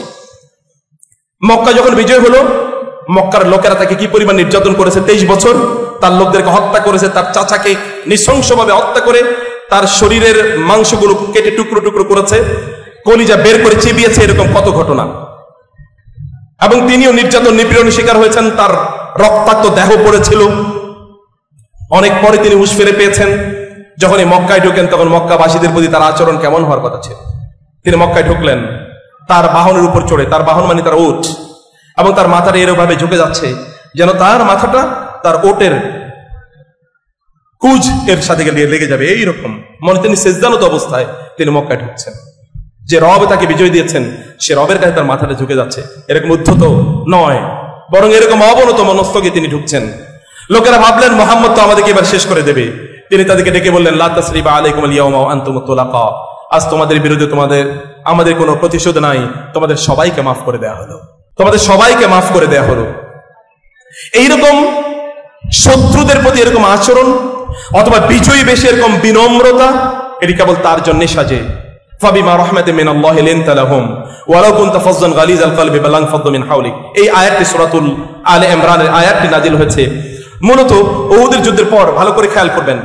S1: মক্কা যখন বিজয় হলো, মক্কার লোকেরা তাকে কি পরিমাণ নির্যাতন করেছে। 23 বছর তার লোকদেরকে হত্যা করেছে, তার চাচাকে নৃশংসভাবে হত্যা করে তার শরীরের মাংসগুলো কেটে টুকরো টুকরো করেছে, কলিজা বের করে চিবিয়েছে, এরকম কত ঘটনা। এবং তিনিও নির্যাতন নিপীড়নের শিকার হয়েছেন, তার রক্তাক্ত দেহ পড়েছিল। অনেক পরে তিনি হুঁশ ফিরে পেয়েছেন। যখন এই মক্কায় ঢুকেন তখন মক্কাবাসীদের প্রতি তার আচরণ কেমন হওয়ার কথা ছিল। তিনি মক্কায় ঢুকলেন তার বাহনের উপর চড়ে, তার বাহন মানে তার ওট, এবং তার মাথাটা এরভাবে ঝুঁকে যাচ্ছে যেন তার মাথাটা তার ওটের কুজ এর সাথে লেগে যাবে। এইরকম মনে তিনি সেজদানত অবস্থায় তিনি মক্কায় ঢুকছেন। যে রব তাকে বিজয় দিয়েছেন সে রবের কাছে তার মাথাটা ঝুঁকে যাচ্ছে। এরকম উদ্ধত নয়, বরং এরকম অবনত মনস্তকে তিনি ঢুকছেন। লোকেরা ভাবলেন মুহাম্মদ তো আমাদেরকে এবার শেষ করে দেবে। তিনি তাদেরকে ডেকে বললেন, লা তাসরিবা আলাইকুমুল ইয়াওমা ওয়া আনতুমুত তুলাকা, আজ তোমাদের বিরুদ্ধে আমাদের কোনো প্রতিশোধ নাই, তোমাদের সবাইকে মাফ করে দেয়া হলো, তোমাদের সবাইকে মাফ করে দেয়া হলো। এইরকম শত্রুদের প্রতি এরকম আচরণ অথবা বিজয়ী বেশে এরকম বিনম্রতা, এটি কেবল তার জন্য সাজে। ফাবিমা রাহমাতিন মিনাল্লাহি লিনতা লাহুম ওয়ালাউ কুনতা ফাজ্জান গালিজাল কলবি লানফাদ্দু মিন হাওলিক। এই আয়াতটি সূরাতুল আলে ইমরানের আয়াতটি নাজিল হয়েছে মূলত উহুদের যুদ্ধের পর। ভালো করে খেয়াল করবেন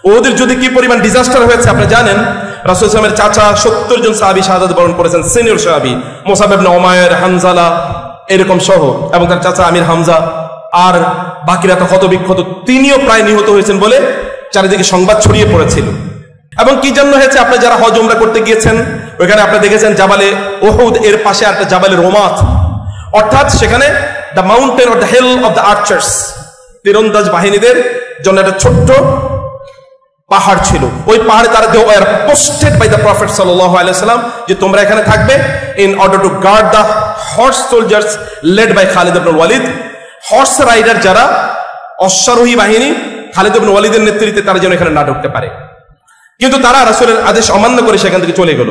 S1: উহুদের যুদ্ধে কি পরিমাণ ডিজাস্টার হয়েছে। আপনি জানেন রাসূল সাল্লাল্লাহু আলাইহি ওয়াসাল্লামের চাচা 70 জন সাহাবী শাহাদাত বরণ করেছেন, সিনিয়র সাহাবী মুসাব ইবনে উমাইর, হানজালা এরকম সহ, এবং তার চাচা আমির হামজা। আর বাকিরা তো ক্ষত বিক্ষত, তিনিও প্রায় নিহত হয়েছেন বলে চারিদিকে সংবাদ ছড়িয়ে পড়েছিল। এবং কি জন্য হয়েছে, আপনি যারা হজ উমরা করতে গিয়েছেন ওইখানে আপনি দেখেছেন জাবালে উহুদ এর পাশে একটা জাবালে রোমাত, অর্থাৎ সেখানে the mountain of the hill of the archers, তীরন্দাজ বাহিনীদের জন্য একটা ছোট্ট পাহাড় ছিল। ওই পাহাড়ে তারা they were posted by the prophet সাল্লাল্লাহু আলাইহি ওয়াসাল্লাম যে তোমরা এখানে থাকবে in order to guard the horse soldiers led by Khalid ibn Walid. Horse rider যারা অশ্বারোহী বাহিনী, খালিদ ইবনে ওয়ালিদের নেতৃত্বে তারা যেন এখানে না ঢুকতে পারে। কিন্তু তারা রাসূলের আদেশ অমান্য করে সেখান থেকে চলে গেল।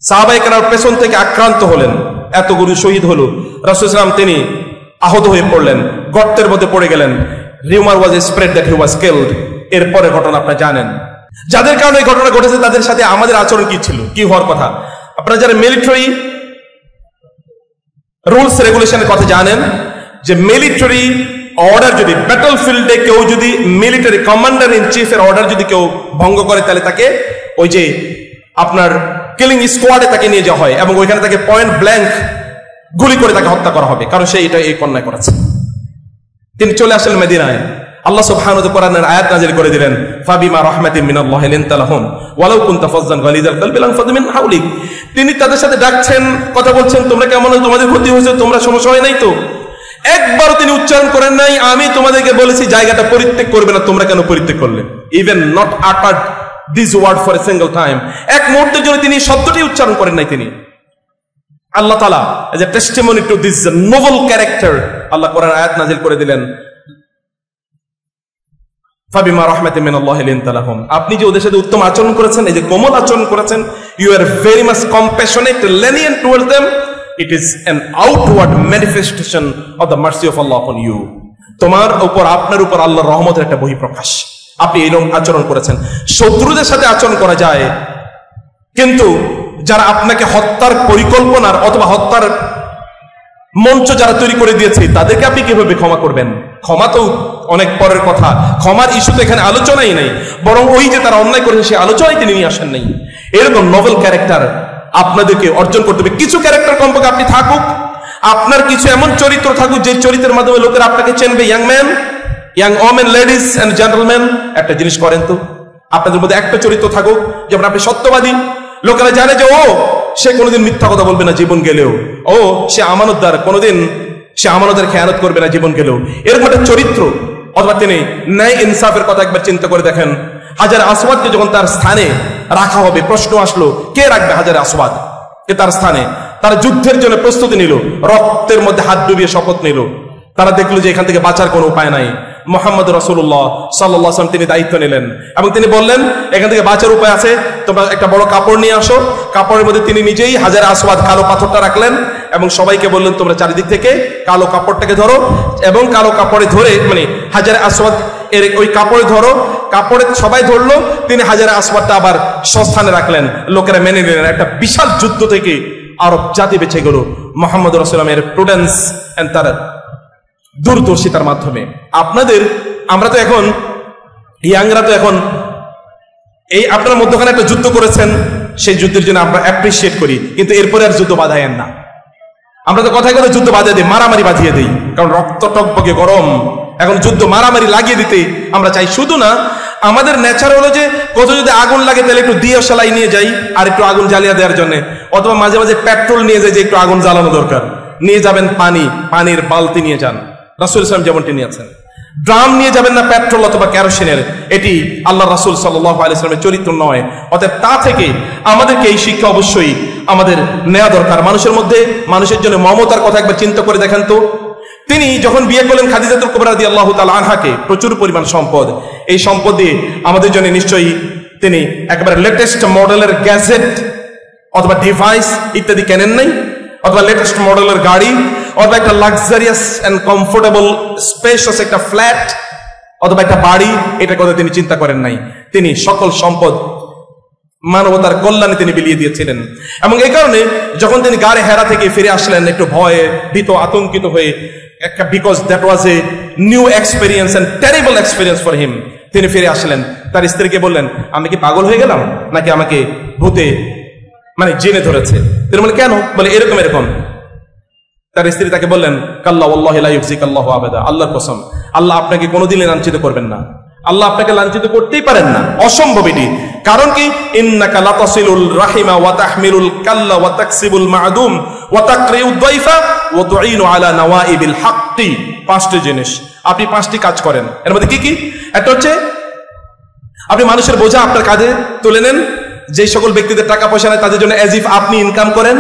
S1: সাহাবায়ে কেরাম পেছন থেকে আক্রান্ত হলেন, এতগুলো শহীদ হলো। রাসূল সাল্লাল্লাহু আলাইহি ওয়াসাল্লাম তিনি আহত হয়ে পড়লেন, গর্তের মধ্যে পড়ে গেলেন। Rumour was spread that he was killed. এরপরে ঘটনা আপনারা জানেন। যাদের কারণে এই ঘটনা ঘটেছে তাদের সাথে আমাদের আচরণ কি ছিল, কি হওয়ার কথা। আপনারা যারা মিলিটারি রুলস রেগুলেশনের কথা জানেন, যে মিলিটারি অর্ডার যদি ব্যাটল ফিল্ডে কেউ যদি মিলিটারি কমান্ডার ইন চিফের অর্ডার যদি কেউ ভঙ্গ করে তাহলে তাকে ওই যে আপনার কিলিং স্কোয়াডে তাকে নিয়ে যাওয়া হয় এবং ওইখানে তাকে পয়েন্ট ব্ল্যাঙ্ক গুলি করে তাকে হত্যা করা হবে, কারণ সে এটা এই অন্যায় করেছে। তিনি চলে আসলেন মদিনায়। আল্লাহ সুবহানাহু ওয়া তাআলা কোরআনের আয়াত নাযিল করে দিলেন, ফাবিমা রাহমাতিন মিনাল্লাহি লিনতা লাহুম ওয়ালাউ কুনতা ফাজ্জান গালিযাল কলবি লানফাদু মিন হাওলিক। তিনি তাদের সাথে ডাকছেন, কথা বলছেন, তোমরা কেমন আছো, তোমাদের ক্ষতি হয়েছে, তোমরা সমস্যা হয় নাই তো? একবারও তিনি উচ্চারণ করেন নাই আমি তোমাদেরকে বলেছি জায়গাটা পরিত্যাগ করবে না, তোমরা কেন পরিত্যাগ করলে? Even not uttered this word for a single time. এক মুহূর্তের জন্য তিনি শব্দটি উচ্চারণ করেন নাই। তিনি আল্লাহ তাআলা as a testimony to this noble character আল্লাহ কোরআন আয়াত নাযিল করে দিলেন, ফাবিমা রাহমাতিন মিনাল্লাহি লিনতা লাহুম। আপনি যে ওদের সাথে উত্তম আচরণ করেছেন, এই যে কোমল আচরণ করেছেন, you are very much compassionate, lenient towards them. It is an outward manifestation of the mercy of Allah upon you. তোমার উপর, আপনার উপর আল্লাহর রহমতের একটা বহিঃপ্রকাশ। আপনি এরকম আচরণ করেছেন। শত্রুদের সাথে আচরণ করা যায়, কিন্তু যারা আপনাকে হত্যার পরিকল্পনার অথবা হত্যার মঞ্চ যারা তৈরি করে দিয়েছে তাদেরকে আপনি কিভাবে ক্ষমা করবেন? ক্ষমা তো অনেক পরের কথা, ক্ষমার ইস্যু তো এখানে আলোচনাই নেই, বরং ওই যে তারা অন্যায় করেছে সেই আলোচনায় তিনি নিয়ে আসেন নাই। এরকম নোবেল ক্যারেক্টার আপনাদেরকে অর্জন করতে হবে। কিছু ক্যারেক্টার কমপক্ষে আপনি থাকুক, আপনার কিছু এমন চরিত্র থাকুক যে চরিত্রের মাধ্যমে লোকেরা আপনাকে চেনবে। Young man, young women, ladies and gentleman, একটা জিনিস করেন তো, আপনাদের মধ্যে একটা চরিত্র থাকুক যেমন আপনি সত্যবাদী, লোকেরা জানে যে ও সে কোনোদিন মিথ্যা কথা বলবে না জীবন গেলেও, ও সে আমানতদার, কোনোদিন সে আমানতের খেয়ানত করবে না জীবন গেলেও, এরকম একটা চরিত্র। অথবা তিনি ন্যায় ইনসাফের কথা একবার চিন্তা করে দেখেন। হাজার আসওয়াদকে যখন তার স্থানে রাখা হবে, প্রশ্ন আসলো কে রাখবে হাজার আসওয়াদ কে তার স্থানে? তারা যুদ্ধের জন্য প্রস্তুতি নিল, রক্তের মধ্যে হাত ডুবিয়ে শপথ নিল। তারা দেখলো যে এখান থেকে বাঁচার কোনো উপায় নাই। মুহাম্মদ রাসূলুল্লাহ সাল্লাল্লাহু আলাইহি ওয়াসাল্লাম তিনি দায়িত্ব নিলেন এবং তিনি বললেন এখান থেকে বাঁচার উপায় আছে, তোমরা একটা বড় কাপড় নিয়ে আসো। কাপড়ের মধ্যে তিনি নিজেই হাজার আসওয়াদ কালো পাথরটা রাখলেন এবং সবাইকে বললেন তোমরা চারিদিক থেকে কালো কাপড়টাকে ধরো এবং কালো কাপড়ে ধরে, মানে হাজার আসওয়াদ এর ওই কাপড়ে ধরো। কাপড়ে সবাই ধরলো, তিনি হাজার আসওয়াদটা আবার স্বস্থানে রাখলেন। লোকেরা মেনে নিলেন। একটা বিশাল যুদ্ধ থেকে আরব জাতি বেঁচে গেল মুহাম্মদ রাসূলুল্লাহের প্রুডেন্স এন্ড তার দূরদর্শিতার মাধ্যমে। আপনাদের, আমরা তো এখন ইয়াংরা তো এখন এই আপনার মধ্যখানে একটা যুদ্ধ করেছেন, সেই যুদ্ধের জন্য আমরা অ্যাপ্রিসিয়েট করি, কিন্তু এরপরে আর যুদ্ধ বাধায়েন না। আমরা তো কথায় কথা যুদ্ধ বাধিয়ে দিই, মারামারি বাঁধিয়ে দিই, কারণ রক্ত টকবকে গরম। এখন যুদ্ধ মারামারি লাগিয়ে দিতে আমরা চাই। শুধু না, আমাদের নেচার হলো যে কত যদি আগুন লাগে তাহলে একটু দিয়ে সেলাই নিয়ে যাই আর একটু আগুন জ্বালিয়ে দেওয়ার জন্য, অথবা মাঝে মাঝে পেট্রোল নিয়ে যাই যে একটু আগুন জ্বালানো দরকার। নিয়ে যাবেন পানির বালতি নিয়ে যান, রাসূল সাল্লাল্লাহু যেমনটি নিয়েছেন। ড্রাম নিয়ে যাবেন না পেট্রোল অথবা কেরোসিনের, এটি আল্লাহ রাসূল সাল্লাল্লাহু আলাইহি ওয়াসাল্লামের চরিত্র নয়। অতএব তা থেকে আমাদেরকে এই শিক্ষা অবশ্যই আমাদের নেওয়া দরকার। মানুষের মধ্যে, মানুষের জন্য মমতার কথা একবার চিন্তা করে দেখেন তো। তিনি যখন বিয়ে করলেন খাদিজাতুল কুবরা রাদিয়াল্লাহু তাআলা আনহাকে, প্রচুর পরিমাণ সম্পদ, এই সম্পদ দিয়ে আমাদের জন্য নিশ্চয়ই তিনি একেবারে লেটেস্ট মডেলের গ্যাজেট অথবা ডিভাইস ইত্যাদি কেনেন নাই, অথবা লেটেস্ট মডেলের গাড়ি, অথবা একটা লাক্সারিয়াস এন্ড কমফোর্টেবল স্পেশাস একটা ফ্ল্যাট অথবা একটা বাড়ি, এটা কথা তিনি চিন্তা করেন নাই। তিনি সকল সম্পদ মানবতার কল্যাণে তিনি বিলিয়ে দিয়েছিলেন। এবং এই কারণে যখন তিনি গাড়ি হেরা থেকে ফিরে আসলেন একটু ভয়ে ভীত আতঙ্কিত হয়ে, because that was a new experience and terrible experience for him, তিনি ফিরে আসলেন। তার স্ত্রীকে বললেন আমি কি পাগল হয়ে গেলাম নাকি আমাকে ভূতে মানে জেনে ধরেছে? তিনি বলেন কেন? বলে এরকম এরকম। তার স্ত্রী তাকে বললেন, কাল্লা ওয়াল্লাহি লা ইউযিকাল্লাহু আবাদা, আল্লাহর কসম, আল্লাহ আপনাকে কোনোদিনই লাঞ্ছিত করবেন না, আল্লাহ আপনাকে লাঞ্ছিত করতেই পারেন না, অসম্ভব এটি। কারণ কি, ইন্নাকা লাতাসিলুল রাহিমা ওয়া তাহমিলুল কাল্লা ওয়া তাকসিবুল মা'দুম ওয়া তাকরিউদ দাইফা ওয়া তুঈনু আলা নওয়াইবিল হাক্কি। পাঁচটি জিনিস, আপনি পাঁচটি কাজ করেন। এর মধ্যে কি কি? একটা হচ্ছে আপনি মানুষের বোঝা আপনার কাঁধে তুলে নেন, যে সকল ব্যক্তিদের টাকা পয়সা নেই তাদের জন্য অ্যাজ ইফ আপনি ইনকাম করেন,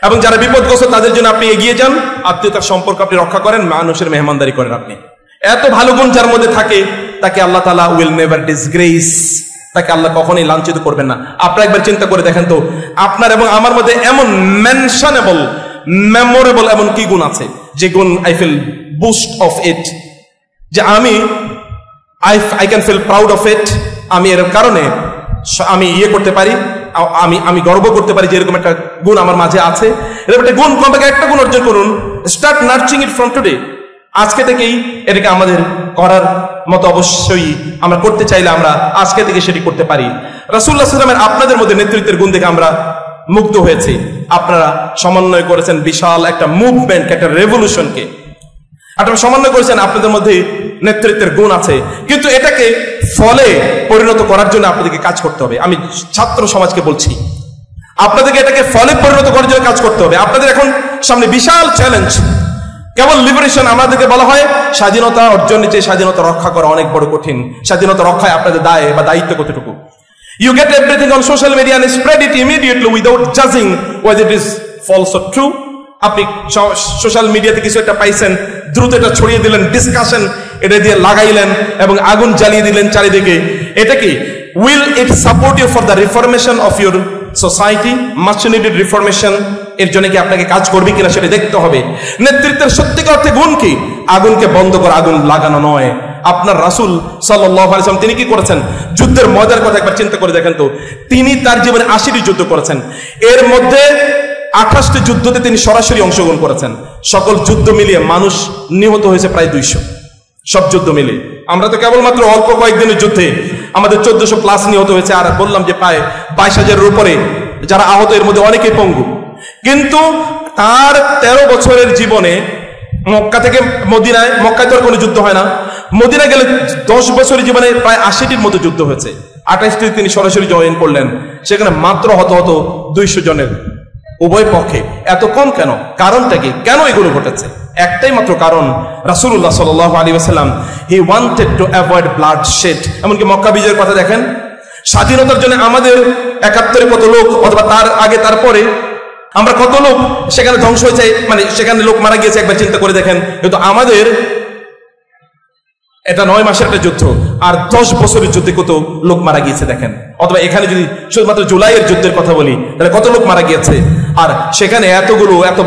S1: এবং যারা বিপদগ্রস্ত তাদের জন্য আপনি এগিয়ে যান, আত্মীয়তার সম্পর্ক আপনি রক্ষা করেন, মানুষের মেহমানদারি করেন। আপনি এত ভালো গুণ যার মধ্যে থাকে, তাকে আল্লাহ তাআলা উইল নেভার ডিসগ্রেস, তাকে আল্লাহ কখনোই লাঞ্ছিত করবেন না। আপনারা একবার চিন্তা করে দেখেন তো, আপনার এবং আমার মধ্যে এমন মেনশনেবল, মেমোরেবল এমন কি গুণ আছে, যে গুণ I feel boost of it, যে I can feel proud of it. আমি এর কারণে আমি করতে পারি, আমি গর্ব করতে পারি যে এরকম একটা গুণ আমার মাঝে আছে। এরকম একটা গুণ, কমপক্ষে একটা গুণ অর্জন করুন। Start nurturing it from today. আজকে থেকেই এটাকে আমাদের করার মতো অবশ্যই আমরা করতে চাইলে আমরা আজকে থেকে সেটি করতে পারি। রাসূলুল্লাহ সাল্লাল্লাহু আলাইহি ওয়াসাল্লামের আপনাদের মধ্যে নেতৃত্বের গুণ দেখে আমরা মুগ্ধ হয়েছি। আপনারা সমন্বয় করেছেন বিশাল একটা মুভমেন্ট, একটা রেভলিউশনকে আপনারা সমন্বয় করেছেন। আপনাদের মধ্যে নেতৃত্বের গুণ আছে, কিন্তু এটাকে ফলে পরিণত করার জন্য আপনাদেরকে কাজ করতে হবে। আমি ছাত্র সমাজকে বলছি, আপনাদেরকে এটাকে ফলে পরিণত করার জন্য কাজ করতে হবে। আপনাদের এখন সামনে বিশাল চ্যালেঞ্জ। কেবল লিবারেশন, আমাদেরকে বলা হয় স্বাধীনতা অর্জন, নিচে স্বাধীনতা রক্ষা করা অনেক বড় কঠিন। স্বাধীনতা রক্ষায় আপনাদের দায় বা দায়িত্ব কতটুকু? You get everything on social media and spread it immediately without judging whether it is false or true. আপনি সোশ্যাল মিডিয়াতে কিছু একটা পাইছেন, দ্রুত এটা ছড়িয়ে দিলেন, ডিসকাশন এটা দিয়ে লাগাইলেন এবং আগুন জ্বালিয়ে দিলেন চারিদিকে। এটা কি will it support you for the reformation of your society, much needed reformation? এর জন্য কি আপনাকে কাজ করবে কিনা সেটা দেখতে হবে। নেতৃত্বের সত্যিকার অর্থে গুণ কি? আগুনকে বন্ধ করা, আগুন লাগানো নয়। আপনার রাসূল সাল্লাল্লাহু আলাইহি ওয়াসাল্লাম তিনি কি করেছেন? যুদ্ধের ময়দানের কথা একবার চিন্তা করে দেখেন তো। তিনি তার জীবনে 80টি যুদ্ধ করেছেন, এর মধ্যে 28টি যুদ্ধতে তিনি সরাসরি অংশগ্রহণ করেছেন। সকল যুদ্ধ মিলিয়ে মানুষ নিহত হয়েছে প্রায় 200, সব যুদ্ধ মিলে। আমরা তো কেবলমাত্র অল্প কয়েকদিনের যুদ্ধে আমাদের 1400 প্লাস নিহত হয়েছে, আর বললাম যে প্রায় 22,000-এর উপরে যারা আহত, এর মধ্যে অনেকে পঙ্গু। কিন্তু তার 13 বছরের জীবনে মক্কা থেকে মদিনায়, মক্কায় তো আর কোনো যুদ্ধ হয় না, মদিনা গেলে 10 বছরের জীবনে প্রায় 80টির মতো যুদ্ধ হয়েছে। 28টি তিনি সরাসরি জয়েন করলেন, সেখানে মাত্র হত 200 জনের উভয় পক্ষে। এত কম কেন? কারণটা কি? কেন এগুলো ঘটেছে? একটাই মাত্র কারণ, রাসূলুল্লাহ সাল্লাল্লাহু আলাইহি ওয়াসাল্লাম he wanted to avoid bloodshed. এমনকি মক্কা বিজয়ের কথা দেখেন, স্বাধীনতার জন্য আমাদের 71 কত লোক, অথবা তার আগে তারপরে আমরা কত লোক সেখানে ধ্বংস হয়েছে, মানে সেখানে লোক মারা গিয়েছে, একবার চিন্তা করে দেখেন। কিন্তু আমাদের এটা 9 মাসের একটা যুদ্ধ, আর 10 বছরের যুদ্ধে কত লোক মারা গিয়েছে দেখেন। অথবা এখানে যদি শুধুমাত্র জুলাইয়ের যুদ্ধের কথা বলি, তাহলে কত লোক মারা গিয়েছে, আর সেখানে এত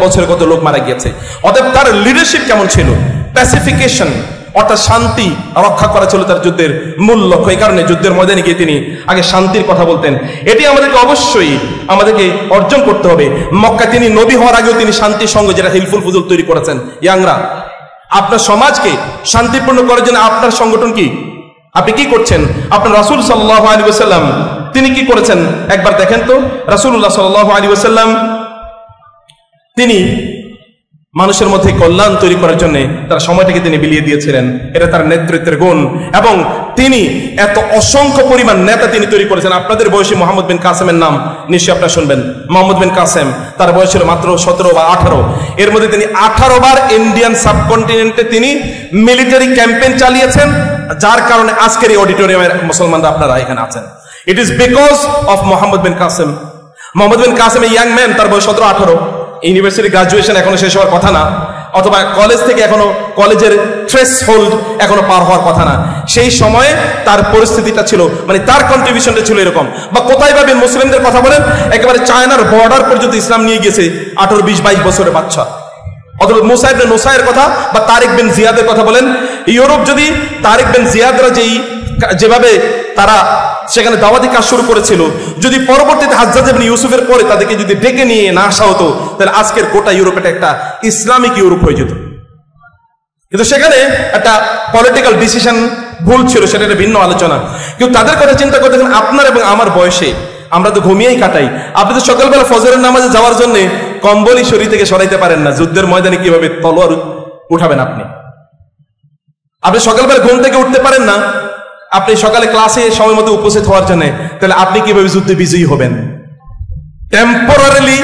S1: বছরে কত লোক মারা গিয়েছে। অতএব তার লিডারশিপ কেমন ছিল? প্যাসিফিকেশন, অর্থাৎ শান্তি রক্ষা করা ছিল তার যুদ্ধের মূল লক্ষ্য। এই কারণে যুদ্ধের ময়দানে গিয়ে তিনি আগে শান্তির কথা বলতেন। এটি আমাদেরকে অবশ্যই অর্জন করতে হবে। মক্কা তিনি নবী হওয়ার আগেও তিনি শান্তির সঙ্গে, যেটা হিলফুল ফুজুল তৈরি করেছেন। ইয়াংরা, আপনার সমাজকে শান্তিপূর্ণ করার জন্য আপনার সংগঠন কি? আপনি কি করছেন? আপনার রাসূল সাল্লাল্লাহু আলাইহি ওয়াসাল্লাম তিনি কি করেছেন একবার দেখেন তো। রাসূলুল্লাহ সাল্লাল্লাহু আলাইহি ওয়াসাল্লাম তিনি মানুষের মধ্যে কল্যাণ তৈরি করার জন্য তার সময়টাকে তিনি বিলিয়ে দিয়েছিলেন। এটা তার নেতৃত্বের গুণ। এবং তিনি এত অসংখ্য পরিমাণ নেতা তিনি তৈরি করেছেন। আপনাদের বয়সী মোহাম্মদ বিন কাসেমের নাম নিশ্চয়ই আপনারা শুনবেন। মোহাম্মদ বিন কাসেম, তার বয়স ছিল মাত্র 17 বা 18। এর মধ্যে তিনি 18 বার ইন্ডিয়ান সাবকন্টিনেন্টে তিনি মিলিটারি ক্যাম্পেইন চালিয়েছেন, যার কারণে আজকের এই অডিটোরিয়ামের মুসলমানরা আপনারা এখানে আছেন। It is because of Muhammad bin Qasim. Muhammad bin Qasim young man, তার বয়স 17-18। ইউনিভার্সিটি গ্রাজুয়েশন এখনো শেষ হওয়ার কথা না, অথবা কলেজ থেকে এখনো কলেজের থ্রেশহোল্ড এখনো পার হওয়ার কথা না। সেই সময়ে তার পরিস্থিতিটা ছিল, মানে তার কন্ট্রিবিউশনটা ছিল এরকম। বা কোথায় পাবেন মুসলিমদের কথা বলেন, একেবারে চায়নার বর্ডার পর্যন্ত ইসলাম নিয়ে গিয়েছে 18, 20, 22 বছরের বাচ্চা। অথবা মুসা ইবনে নুসাইরের কথা বা তারিক বিন জিয়াদের কথা বলেন। ইউরোপ যদি তারিক বিন জিয়াদরা যেভাবে তারা সেখানে দাওয়াতি কাজ শুরু করেছিল, যদি পরবর্তীতে হাজ্জাজ ইবনে ইউসুফের পরে তাদেরকে যদি ডেকে নিয়ে না আসা হতো, তাহলে আজকের গোটা ইউরোপের একটা ইসলামিক ইউরোপ হয়ে যেত। কিন্তু সেখানে একটা পলিটিক্যাল ডিসিশন ভুল ছিল, সেটা একটা ভিন্ন আলোচনা। কিন্তু তাদের কথা চিন্তা করতে দেখেন, আপনার এবং আমার বয়সে আমরা তো ঘুমিয়েই কাটাই। আপনি তো সকালবেলা ফজরের নামাজে যাওয়ার জন্য কম্বলই শরীর থেকে সরাইতে পারেন না, যুদ্ধের ময়দানে কিভাবে তলোয়ার উঠাবেন? আপনি সকালবেলা ঘুম থেকে উঠতে পারেন না, আপনি সকালে ক্লাসে সময় মতো উপস্থিত হওয়ার জন্য, তাহলে আপনি কিভাবে যুদ্ধে বিজয়ী হবেন? টেম্পোরারিলি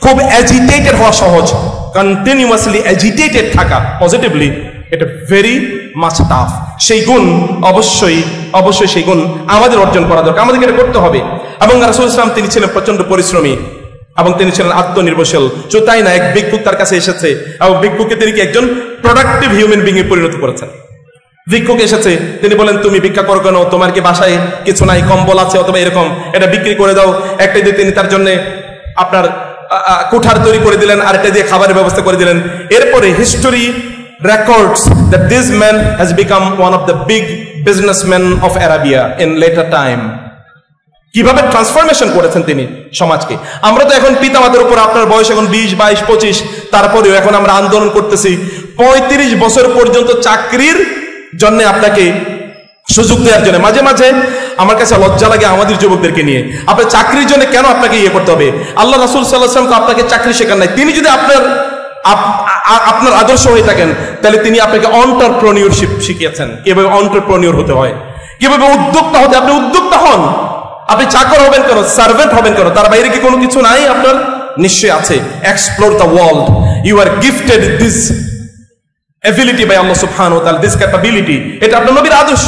S1: খুব অ্যাজিটেটেড হওয়া সহজ, কন্টিনিউয়াসলি অ্যাজিটেটেড থাকা পজিটিভলি এটা ভেরি মাচ টাফ। সেই গুণ অবশ্যই সেই গুণ আমাদের অর্জন করা দরকার, আমাদেরকে এটা করতে হবে। এবং রাসূল ইসলাম তিনি ছিলেন প্রচন্ড পরিশ্রমী এবং তিনি ছিলেন আত্মনির্ভরশীল। শুধু তাই না, এক ভিক্ষুক তার কাছে এসেছে এবং ভিক্ষুককে তিনি কি একজন প্রোডাক্টিভ হিউম্যান বিং এ পরিণত করেছেন। ভিক্ষুক এসেছে, তিনি বলেন তুমি ভিক্ষা করো কেন? তোমার কি বাসায় কিছু নাই, কম্বল আছে অথবা এরকম, এটা বিক্রি করে দাও। একটা দিয়ে তিনি তার জন্য আপনার কুঠার তৈরি করে দিলেন, আরেকটা দিয়ে খাবারের ব্যবস্থা করে দিলেন। এরপরে history records that this man has become one of the big businessmen of Arabia in later time. কিভাবে ট্রান্সফরমেশন করেছেন তিনি সমাজকে। আমরা তো এখন পিতামাতার উপর, আপনার বয়স এখন 20, 22, 25, তারপরেও এখন আমরা আন্দোলন করতেছি 35 বছর পর্যন্ত চাকরির জন্য আপনাকে সুযোগ দেওয়ার জন্য। মাঝে মাঝে আমার কাছে লজ্জা লাগে আমাদের যুবকদেরকে নিয়ে। আপনার চাকরির জন্য কেন আপনাকে ইয়ে করতে হবে? আল্লাহ রাসূল সাল্লাল্লাহু আলাইহি ওয়াসাল্লাম তো আপনাকে চাকরি শেখান নাই। তিনি যদি আপনার আদর্শ হয়ে থাকেন, তাহলে তিনি আপনাকে এন্টারপ্রেনিয়রশিপ শিখিয়েছেন, কিভাবে এন্টারপ্রেনিয়র হতে হয়, কিভাবে উদ্যোক্তা হতে। আপনি উদ্যোক্তা হন, আপনি চাকর হবেন কেন, সার্ভেন্ট হবেন কেন? তার বাইরে কি কোনো কিছু নাই? আপনার নিশ্চয়ই আছে। Explore the world, you are gifted this ability by Allah সুবহানাহু ওয়া তাআলা, দিস ক্যাপাবিলিটি। এটা আপনার নবীর আদর্শ।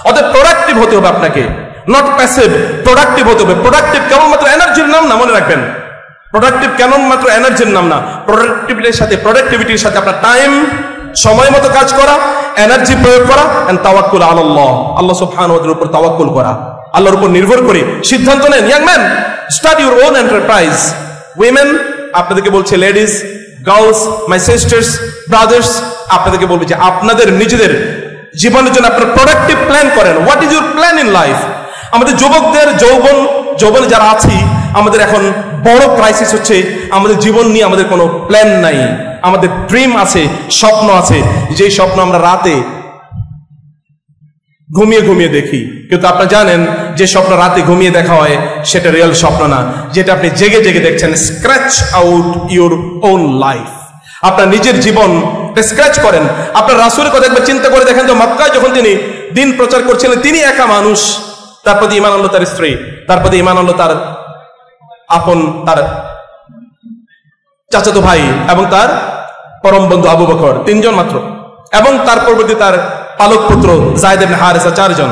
S1: অতএব প্রোডাক্টিভ হতে হবে আপনাকে, নট প্যাসিভ। প্রোডাক্টিভ হতে হবে। প্রোডাক্টিভ কেবলমাত্র এনার্জির নাম না, মনে রাখবেন। প্রোডাক্টিভ কেন মাত্র এনার্জির নাম না, প্রোডাক্টিভিটির সাথে আপনার টাইম, সময় মতো কাজ করা, এনার্জি প্রয়োগ করা, এন্ড তাওয়াক্কুল আলাল্লাহ, আল্লাহ সুবহানাহু ওয়া তাআলার উপর তাওয়াক্কুল করা, আল্লাহর উপর নির্ভর করে সিদ্ধান্ত নেন। Young man, start your own enterprise. Women, আপনাদেরকে বলছে, ladies, girls, my sisters, brothers, আপনাদেরকে বলবে যে আপনাদের নিজেদের জীবনের জন্য আপনার প্রোডাক্টিভ প্ল্যান করেন। What is your plan in life? আমাদের যুবকদের যৌবনে যারা আছি, আমাদের এখন বড় ক্রাইসিস হচ্ছে, আমাদের জীবন নিয়ে আমাদের কোনো প্ল্যান নাই। আমাদের ড্রিম আছে, স্বপ্ন আছে, যেই স্বপ্ন আমরা রাতে ঘুমিয়ে ঘুমিয়ে দেখি। কিন্তু আপনারা জানেন যে স্বপ্ন রাতে ঘুমিয়ে দেখা হয় সেটা রিয়েল স্বপ্ন না, যেটা আপনি জেগে জেগে দেখছেন। Scratch out your own life, আপনার নিজের জীবন স্ক্র্যাচ করেন। আপনার রাসূলের কথা একবার চিন্তা করে দেখেন তো, মক্কায় যখন তিনি দিন প্রচার করছিলেন, তিনি একা মানুষ, তার প্রতি ঈমান আনলো তার স্ত্রী, তার প্রতি ঈমান আনলো তার তার চাচাতো ভাই এবং তার পরম বন্ধু আবু বকর, 3 জন মাত্র, এবং তার পরবর্তী তার পালক পুত্র যায়েদ ইবনে হারেসা, 4 জন।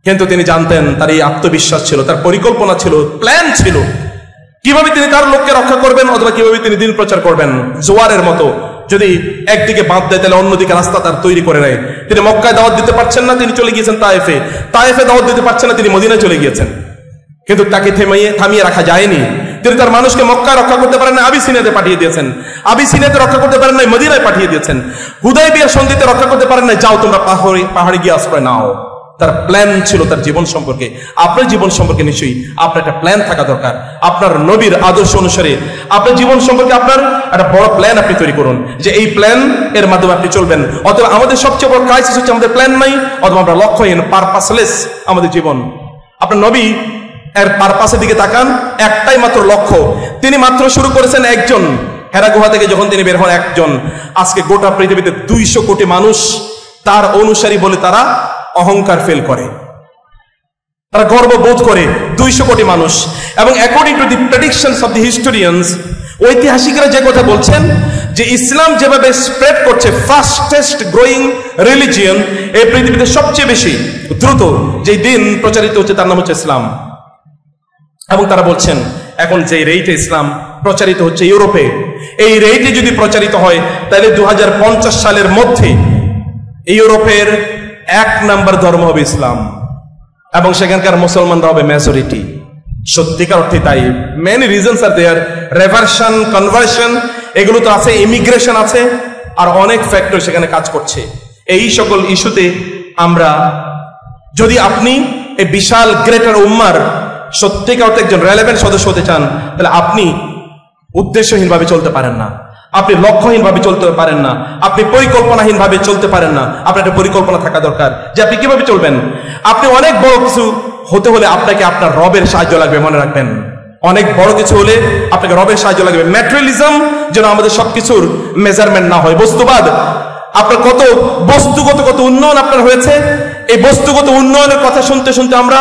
S1: কিন্তু তিনি জানতেন, তার এই আত্মবিশ্বাস ছিল, তার পরিকল্পনা ছিল, প্ল্যান ছিল, কিভাবে তিনি তার লোককে রক্ষা করবেন অথবা কিভাবে তিনি দিন প্রচার করবেন। জোয়ারের মতো যদি একদিকে বাঁধ দেয়, তাহলে অন্যদিকে রাস্তা তার তৈরি করে নেয়। তিনি মক্কায় দাওয়াত দিতে পারছেন না, তিনি চলে গিয়েছেন তায়েফে। তায়েফে দাওয়াত দিতে পারছেন না, তিনি মদিনায় চলে গিয়েছেন। কিন্তু তাকে থামিয়ে রাখা যায়নি। তিনি তার মানুষকে মক্কায় রক্ষা করতে পারেন না, আবিসিনিয়াতে পাঠিয়ে দিয়েছেন। আবিসিনিয়াতে রক্ষা করতে পারেন না, মদিনায় পাঠিয়ে দিয়েছেন। হুদায়বিয়ার সন্ধিতে রক্ষা করতে পারেন না, যাও তোমরা পাহাড়ে গিয়ে আশ্রয় নাও। তার প্ল্যান ছিল তার জীবন সম্পর্কে। আপনার জীবন সম্পর্কে নিশ্চয়ই আপনার একটা প্ল্যান থাকা দরকার। আপনার নবীর আদর্শ অনুসারে আপনার জীবন সম্পর্কে আপনার একটা বড় প্ল্যান আপনি তৈরি করুন, যে এই প্ল্যান এর মাধ্যমে আপনি চলবেন। অথবা আমাদের সবচেয়ে বড় ক্রাইসিস হচ্ছে আমাদের প্ল্যান নাই, অথবা আমরা লক্ষ্যহীন, পারপাসলেস আমাদের জীবন। আপনার নবী এর পারপাসের দিকে তাকান, একটাই মাত্র লক্ষ্য। তিনি মাত্র শুরু করেছেন একজন, হেরা গুহা থেকে যখন তিনি বের হন একজন। আজকে গোটা পৃথিবীতে 200 কোটি মানুষ তার অনুসারী বলে তারা অহংকার ফেল করে, তারা গর্ববোধ করে। 200 কোটি মানুষ। এবং according to the predictions of the historians, ঐতিহাসিকরা যে কথা বলছেন যে ইসলাম যেভাবে স্প্রেড করছে, ফাস্টেস্ট গ্রোয়িং রিলিজিয়ন, এই পৃথিবীতে সবচেয়ে বেশি দ্রুত যে দিন প্রচারিত হচ্ছে তার নাম হচ্ছে ইসলাম। এবং তারা বলছেন এখন যে রেটে ইসলাম প্রচারিত হচ্ছে ইউরোপে, এই রেটে যদি প্রচারিত হয় তাহলে 2050 সালের মধ্যে ইউরোপের 1 নম্বর ধর্ম হবে ইসলাম, এবং সেখানকার মুসলমানরা হবে মেজরিটি। সত্যিকার অর্থে তাই। মেনি রিজনস আর দেয়ার, রেভারশন, কনভার্সন, এগুলো তো আছে, ইমিগ্রেশন আছে, আর অনেক ফ্যাক্টর সেখানে কাজ করছে। এই সকল ইস্যুতে আমরা, যদি আপনি এই বিশাল গ্রেটার উম্মার সত্যিকার অর্থে একজন রেলেভেন্ট সদস্য হতে চান, তাহলে আপনি উদ্দেশ্যহীনভাবে চলতে পারেন না, আপনি লক্ষ্যহীনভাবে চলতে পারেন না, আপনি পরিকল্পনাহীনভাবে চলতে পারেন না। আপনার একটা পরিকল্পনা থাকা দরকার যে আপনি কিভাবে চলবেন। আপনি অনেক বড় কিছু হতে হলে আপনাকে আপনার রবের সাহায্য লাগবে, মনে রাখবেন। অনেক বড় কিছু হলে আপনাকে রবের সাহায্য লাগবে। ম্যাটেরিয়ালিজম যেন আমাদের সবকিছুর মেজারমেন্ট না হয়। বস্তুবাদ, আপনার কত বস্তুগত কত উন্নয়ন আপনার হয়েছে, এই বস্তুগত উন্নয়নের কথা শুনতে শুনতে আমরা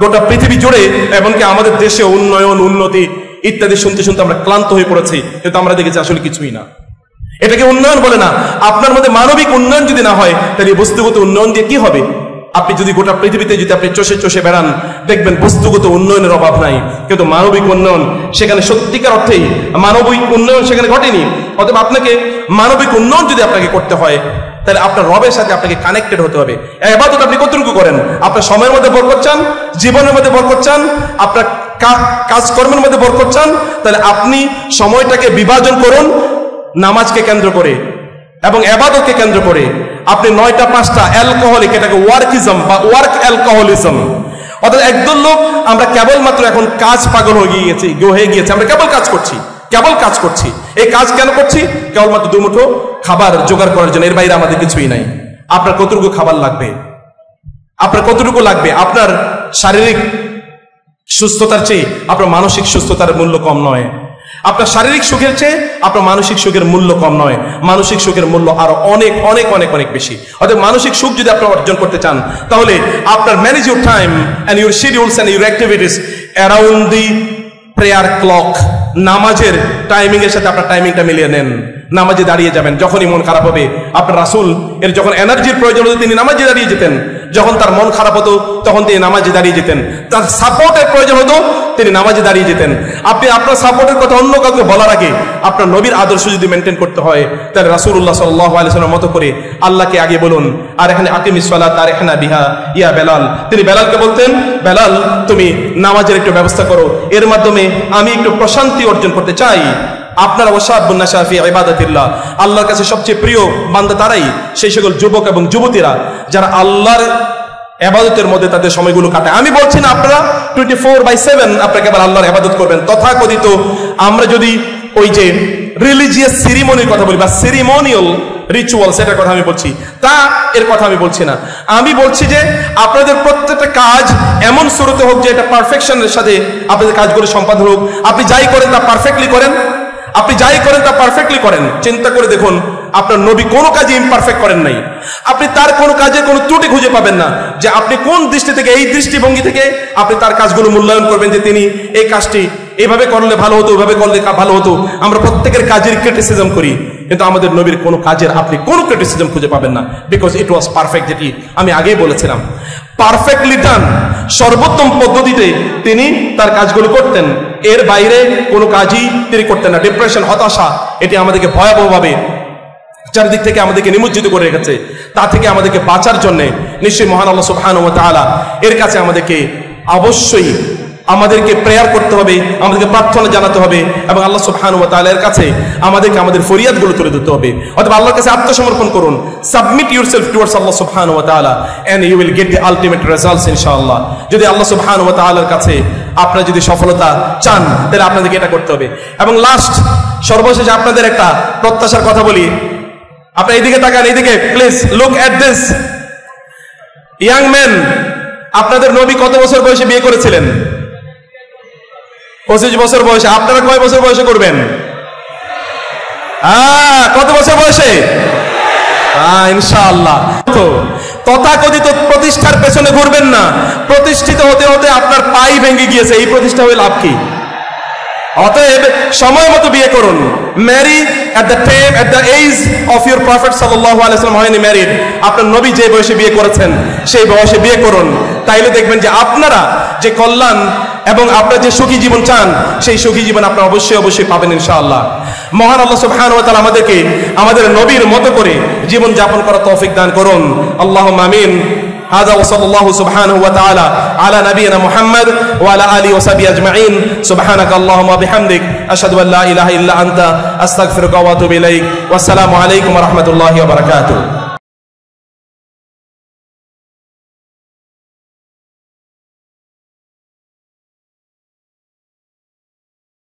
S1: গোটা পৃথিবী জুড়ে এমনকি আমাদের দেশে উন্নয়ন উন্নতি ইত্যাদি শুনতে শুনতে আমরা ক্লান্ত হয়ে পড়েছি, কিন্তু আমরা দেখেছি আসলে কিছুই না। এটাকে উন্নয়ন বলে না। আপনার মধ্যে মানবিক উন্নয়ন যদি না হয়, তাহলে বস্তুগত উন্নয়ন দিয়ে কি হবে? আপনি যদি গোটা পৃথিবীতে যদি আপনি চষে চষে বেড়ান, দেখবেন বস্তুগত উন্নয়নের অভাব নাই, কিন্তু মানবিক উন্নয়ন সেখানে সত্যিকার অর্থেই মানবিক উন্নয়ন সেখানে ঘটেনি। অতএব আপনাকে মানবিক উন্নয়ন যদি আপনাকে করতে হয়, তাহলে আপনার রবের সাথে আপনাকে কানেক্টেড হতে হবে। ইবাদত আপনি কতটুকু করেন? আপনার সময়ের মধ্যে বরকত চান, জীবনের মধ্যে বরকত চান, আপনার কাজকর্মের মধ্যে বরকত চান, তাহলে আপনি সময়টাকে বিভাজন করুন নামাজকে কেন্দ্র করে এবং ইবাদতকে কেন্দ্র করে। আপনি 9টা 5টা অ্যালকোহলিক, এটাকে ওয়ার্কিজম বা ওয়ার্ক অ্যালকোহলিজম। অর্থাৎ একদল লোক আমরা কেবলমাত্র এখন কাজ পাগল হয়ে গিয়েছে, আমরা কেবল কাজ করছি। এই কাজ কেন করছি? কেবলমাত্র দুমুঠো খাবার জোগাড় করার জন্য, এর বাইরে আমাদের কিছুই নাই। আপনার কতটুকু খাবার লাগবে? আপনার কতটুকু লাগবে? আপনার শারীরিক সুস্থতার চেয়ে আপনার মানসিক সুস্থতার মূল্য কম নয়। আপনার শারীরিক সুখের চেয়ে আপনার মানসিক সুখের মূল্য কম নয়। মানসিক সুখের মূল্য আরো অনেক অনেক অনেক অনেক বেশি। অর্থাৎ মানসিক সুখ যদি আপনি অর্জন করতে চান, তাহলে আপনার manage your time and your schedules and your activities around the prayer clock. নামাজের টাইমিং এর সাথে আপনার টাইমিংটা মিলিয়ে নেন। নামাজে দাঁড়িয়ে যাবেন যখনই মন খারাপ হবে। আপনার রাসূল এর যখন এনার্জির প্রয়োজন হতো তিনি নামাজে দাঁড়িয়ে যেতেন, যখন তার মন খারাপ হতো তখন তিনি নামাজে দাঁড়িয়ে যেতেন, তার সাপোর্টের প্রয়োজন হতো তিনি নামাজে দাঁড়িয়ে যেতেন। আপনি আপনার সাপোর্টের কথা অন্য কাউকে বলার আগে আপনার নবীর আদর্শ যদি মেনটেন করতে হয়, তাহলে রাসূলুল্লাহ সাল্লাল্লাহু আলাইহি ওয়াসাল্লামের মতো করে আল্লাহকে আগে বলুন। আর এখানে আকিমিস সালাত আর এখানে বিহা ইয়া বেলাল, তিনি বেলালকে বলতেন, বেলাল তুমি নামাজের একটু ব্যবস্থা করো, এর মাধ্যমে আমি একটু প্রশান্তি অর্জন করতে চাই। আপনারা ওয়াশাবুন নাশা ফি ইবাদাতিল্লাহ, আল্লাহর কাছে সবচেয়ে প্রিয় বান্দা তারাই, সেই সকল যুবক এবং যুবতীরা যারা আল্লাহর ইবাদতের মধ্যে তাদের সময়গুলো কাটায়। আমি বলছি না আপনারা 24/7 আপনাকে আবার আল্লাহর ইবাদত করবেন। তথাকথিত আমরা যদি ওই যে রিলিজিয়াস সেরিমনির কথা বলি বা সেরিমনিয়াল রিচুয়াল, সেটার কথা আমি বলছি, তা এর কথা আমি বলছি না। আমি বলছি যে আপনাদের প্রত্যেকটা কাজ এমন শুরুতে হোক যে এটা পারফেকশনের সাথে আপনাদের কাজগুলো সম্পাদন হোক। আপনি যাই করেন তা পারফেক্টলি করেন, চিন্তা করে দেখুন আপনার নবী কোনো কাজে ইমপারফেক্ট করেন নাই। আপনি তার কোনো কাজে কোনো ত্রুটি খুঁজে পাবেন না যে আপনি কোন দৃষ্টি থেকে, এই দৃষ্টিভঙ্গি থেকে আপনি তার কাজগুলো মূল্যায়ন করবেন যে তিনি এই কাজটি এইভাবে করলে ভালো হতো, ওইভাবে করলে ভালো হতো। আমরা প্রত্যেকের কাজের ক্রিটিসিজম করি, কিন্তু আমাদের নবীর কোনো কাজের আপনি কোনো ক্রিটিসিজম খুঁজে পাবেন না, বিকজ ইট ওয়াজ পারফেক্ট। যেটি আমি আগেই বলেছিলাম, পারফেক্টলি ডান, সর্বোত্তম পদ্ধতিতে তিনি তার কাজগুলো করতেন। এর বাইরে কোনো কাজই তিনি করতেন না। ডিপ্রেশন, হতাশা, এটি আমাদেরকে ভয়াবহভাবে চারিদিক থেকে আমাদেরকে নিমজ্জিত করে রেখেছে। তা থেকে আমাদেরকে বাঁচার জন্য নিশ্চয়ই মহান আল্লাহ সুবহানাহু ওয়া তাআলা এর কাছে আমাদেরকে অবশ্যই আমাদেরকে প্রেয়ার করতে হবে, আমাদেরকে প্রার্থনা জানাতে হবে এবং আল্লাহ সুবহানাহু ওয়া তাআলার কাছে আমাদেরকে আমাদের ফরিয়াদগুলো তুলে দিতে হবে। অথবা আল্লাহর কাছে আত্মসমর্পণ করুন। সাবমিট ইউরসেলফ টুয়ার্ডস আল্লাহ সুবহানাহু ওয়া তাআলা and you will get the ultimate results ইনশাআল্লাহ। যদি আল্লাহ সুবহানাহু ওয়া তাআলার কাছে আপনারা যদি সফলতা চান, তাহলে আপনাদেরকে এটা করতে হবে। এবং লাস্ট, সর্বশেষ আপনাদের একটা প্রত্যাশার কথা বলি। আপনারা এইদিকে তাকান, এইদিকে please look at this young man. আপনাদের নবী কত বছর বয়সে বিয়ে করেছিলেন? 25 বছর বয়সে। আপনারা কয় বছর বয়সে করবেন? কত বছর বয়সে? ইনশাআল্লাহ। তথাকথিত প্রতিষ্ঠার পেছনে ঘুরবেন না। প্রতিষ্ঠিত হতে হতে আপনার পাই ভেঙে গিয়েছে, এই প্রতিষ্ঠা হয়ে লাভ কি? অতএব সময় মতো বিয়ে করুন। Marry at the age of your prophet sallallahu alaihi wasallam হয়নি ম্যারিড। আপনার নবী যে বয়সে বিয়ে করেছেন সেই বয়সে বিয়ে করুন। তাইলে দেখবেন যে আপনারা যে কল্যাণ এবং আপনারা যে সুখী জীবন চান, সেই সুখী জীবন আপনারা অবশ্যই অবশ্যই পাবেন ইনশাআল্লাহ। মহান আল্লাহ সুবহানাহু ওয়া তাআলা আমাদেরকে আমাদের নবীর মতো করে জীবন যাপন করার তৌফিক দান করুন। আল্লাহুম্মা আমিন। هذا وصلى الله سبحانه وتعالى على نبينا محمد وعلى آله وصحبه أجمعين. سبحانك اللهم وبحمدك أشهد أن لا إله إلا أنت أستغفرك وأتوب إليك. والسلام عليكم ورحمة الله وبركاته.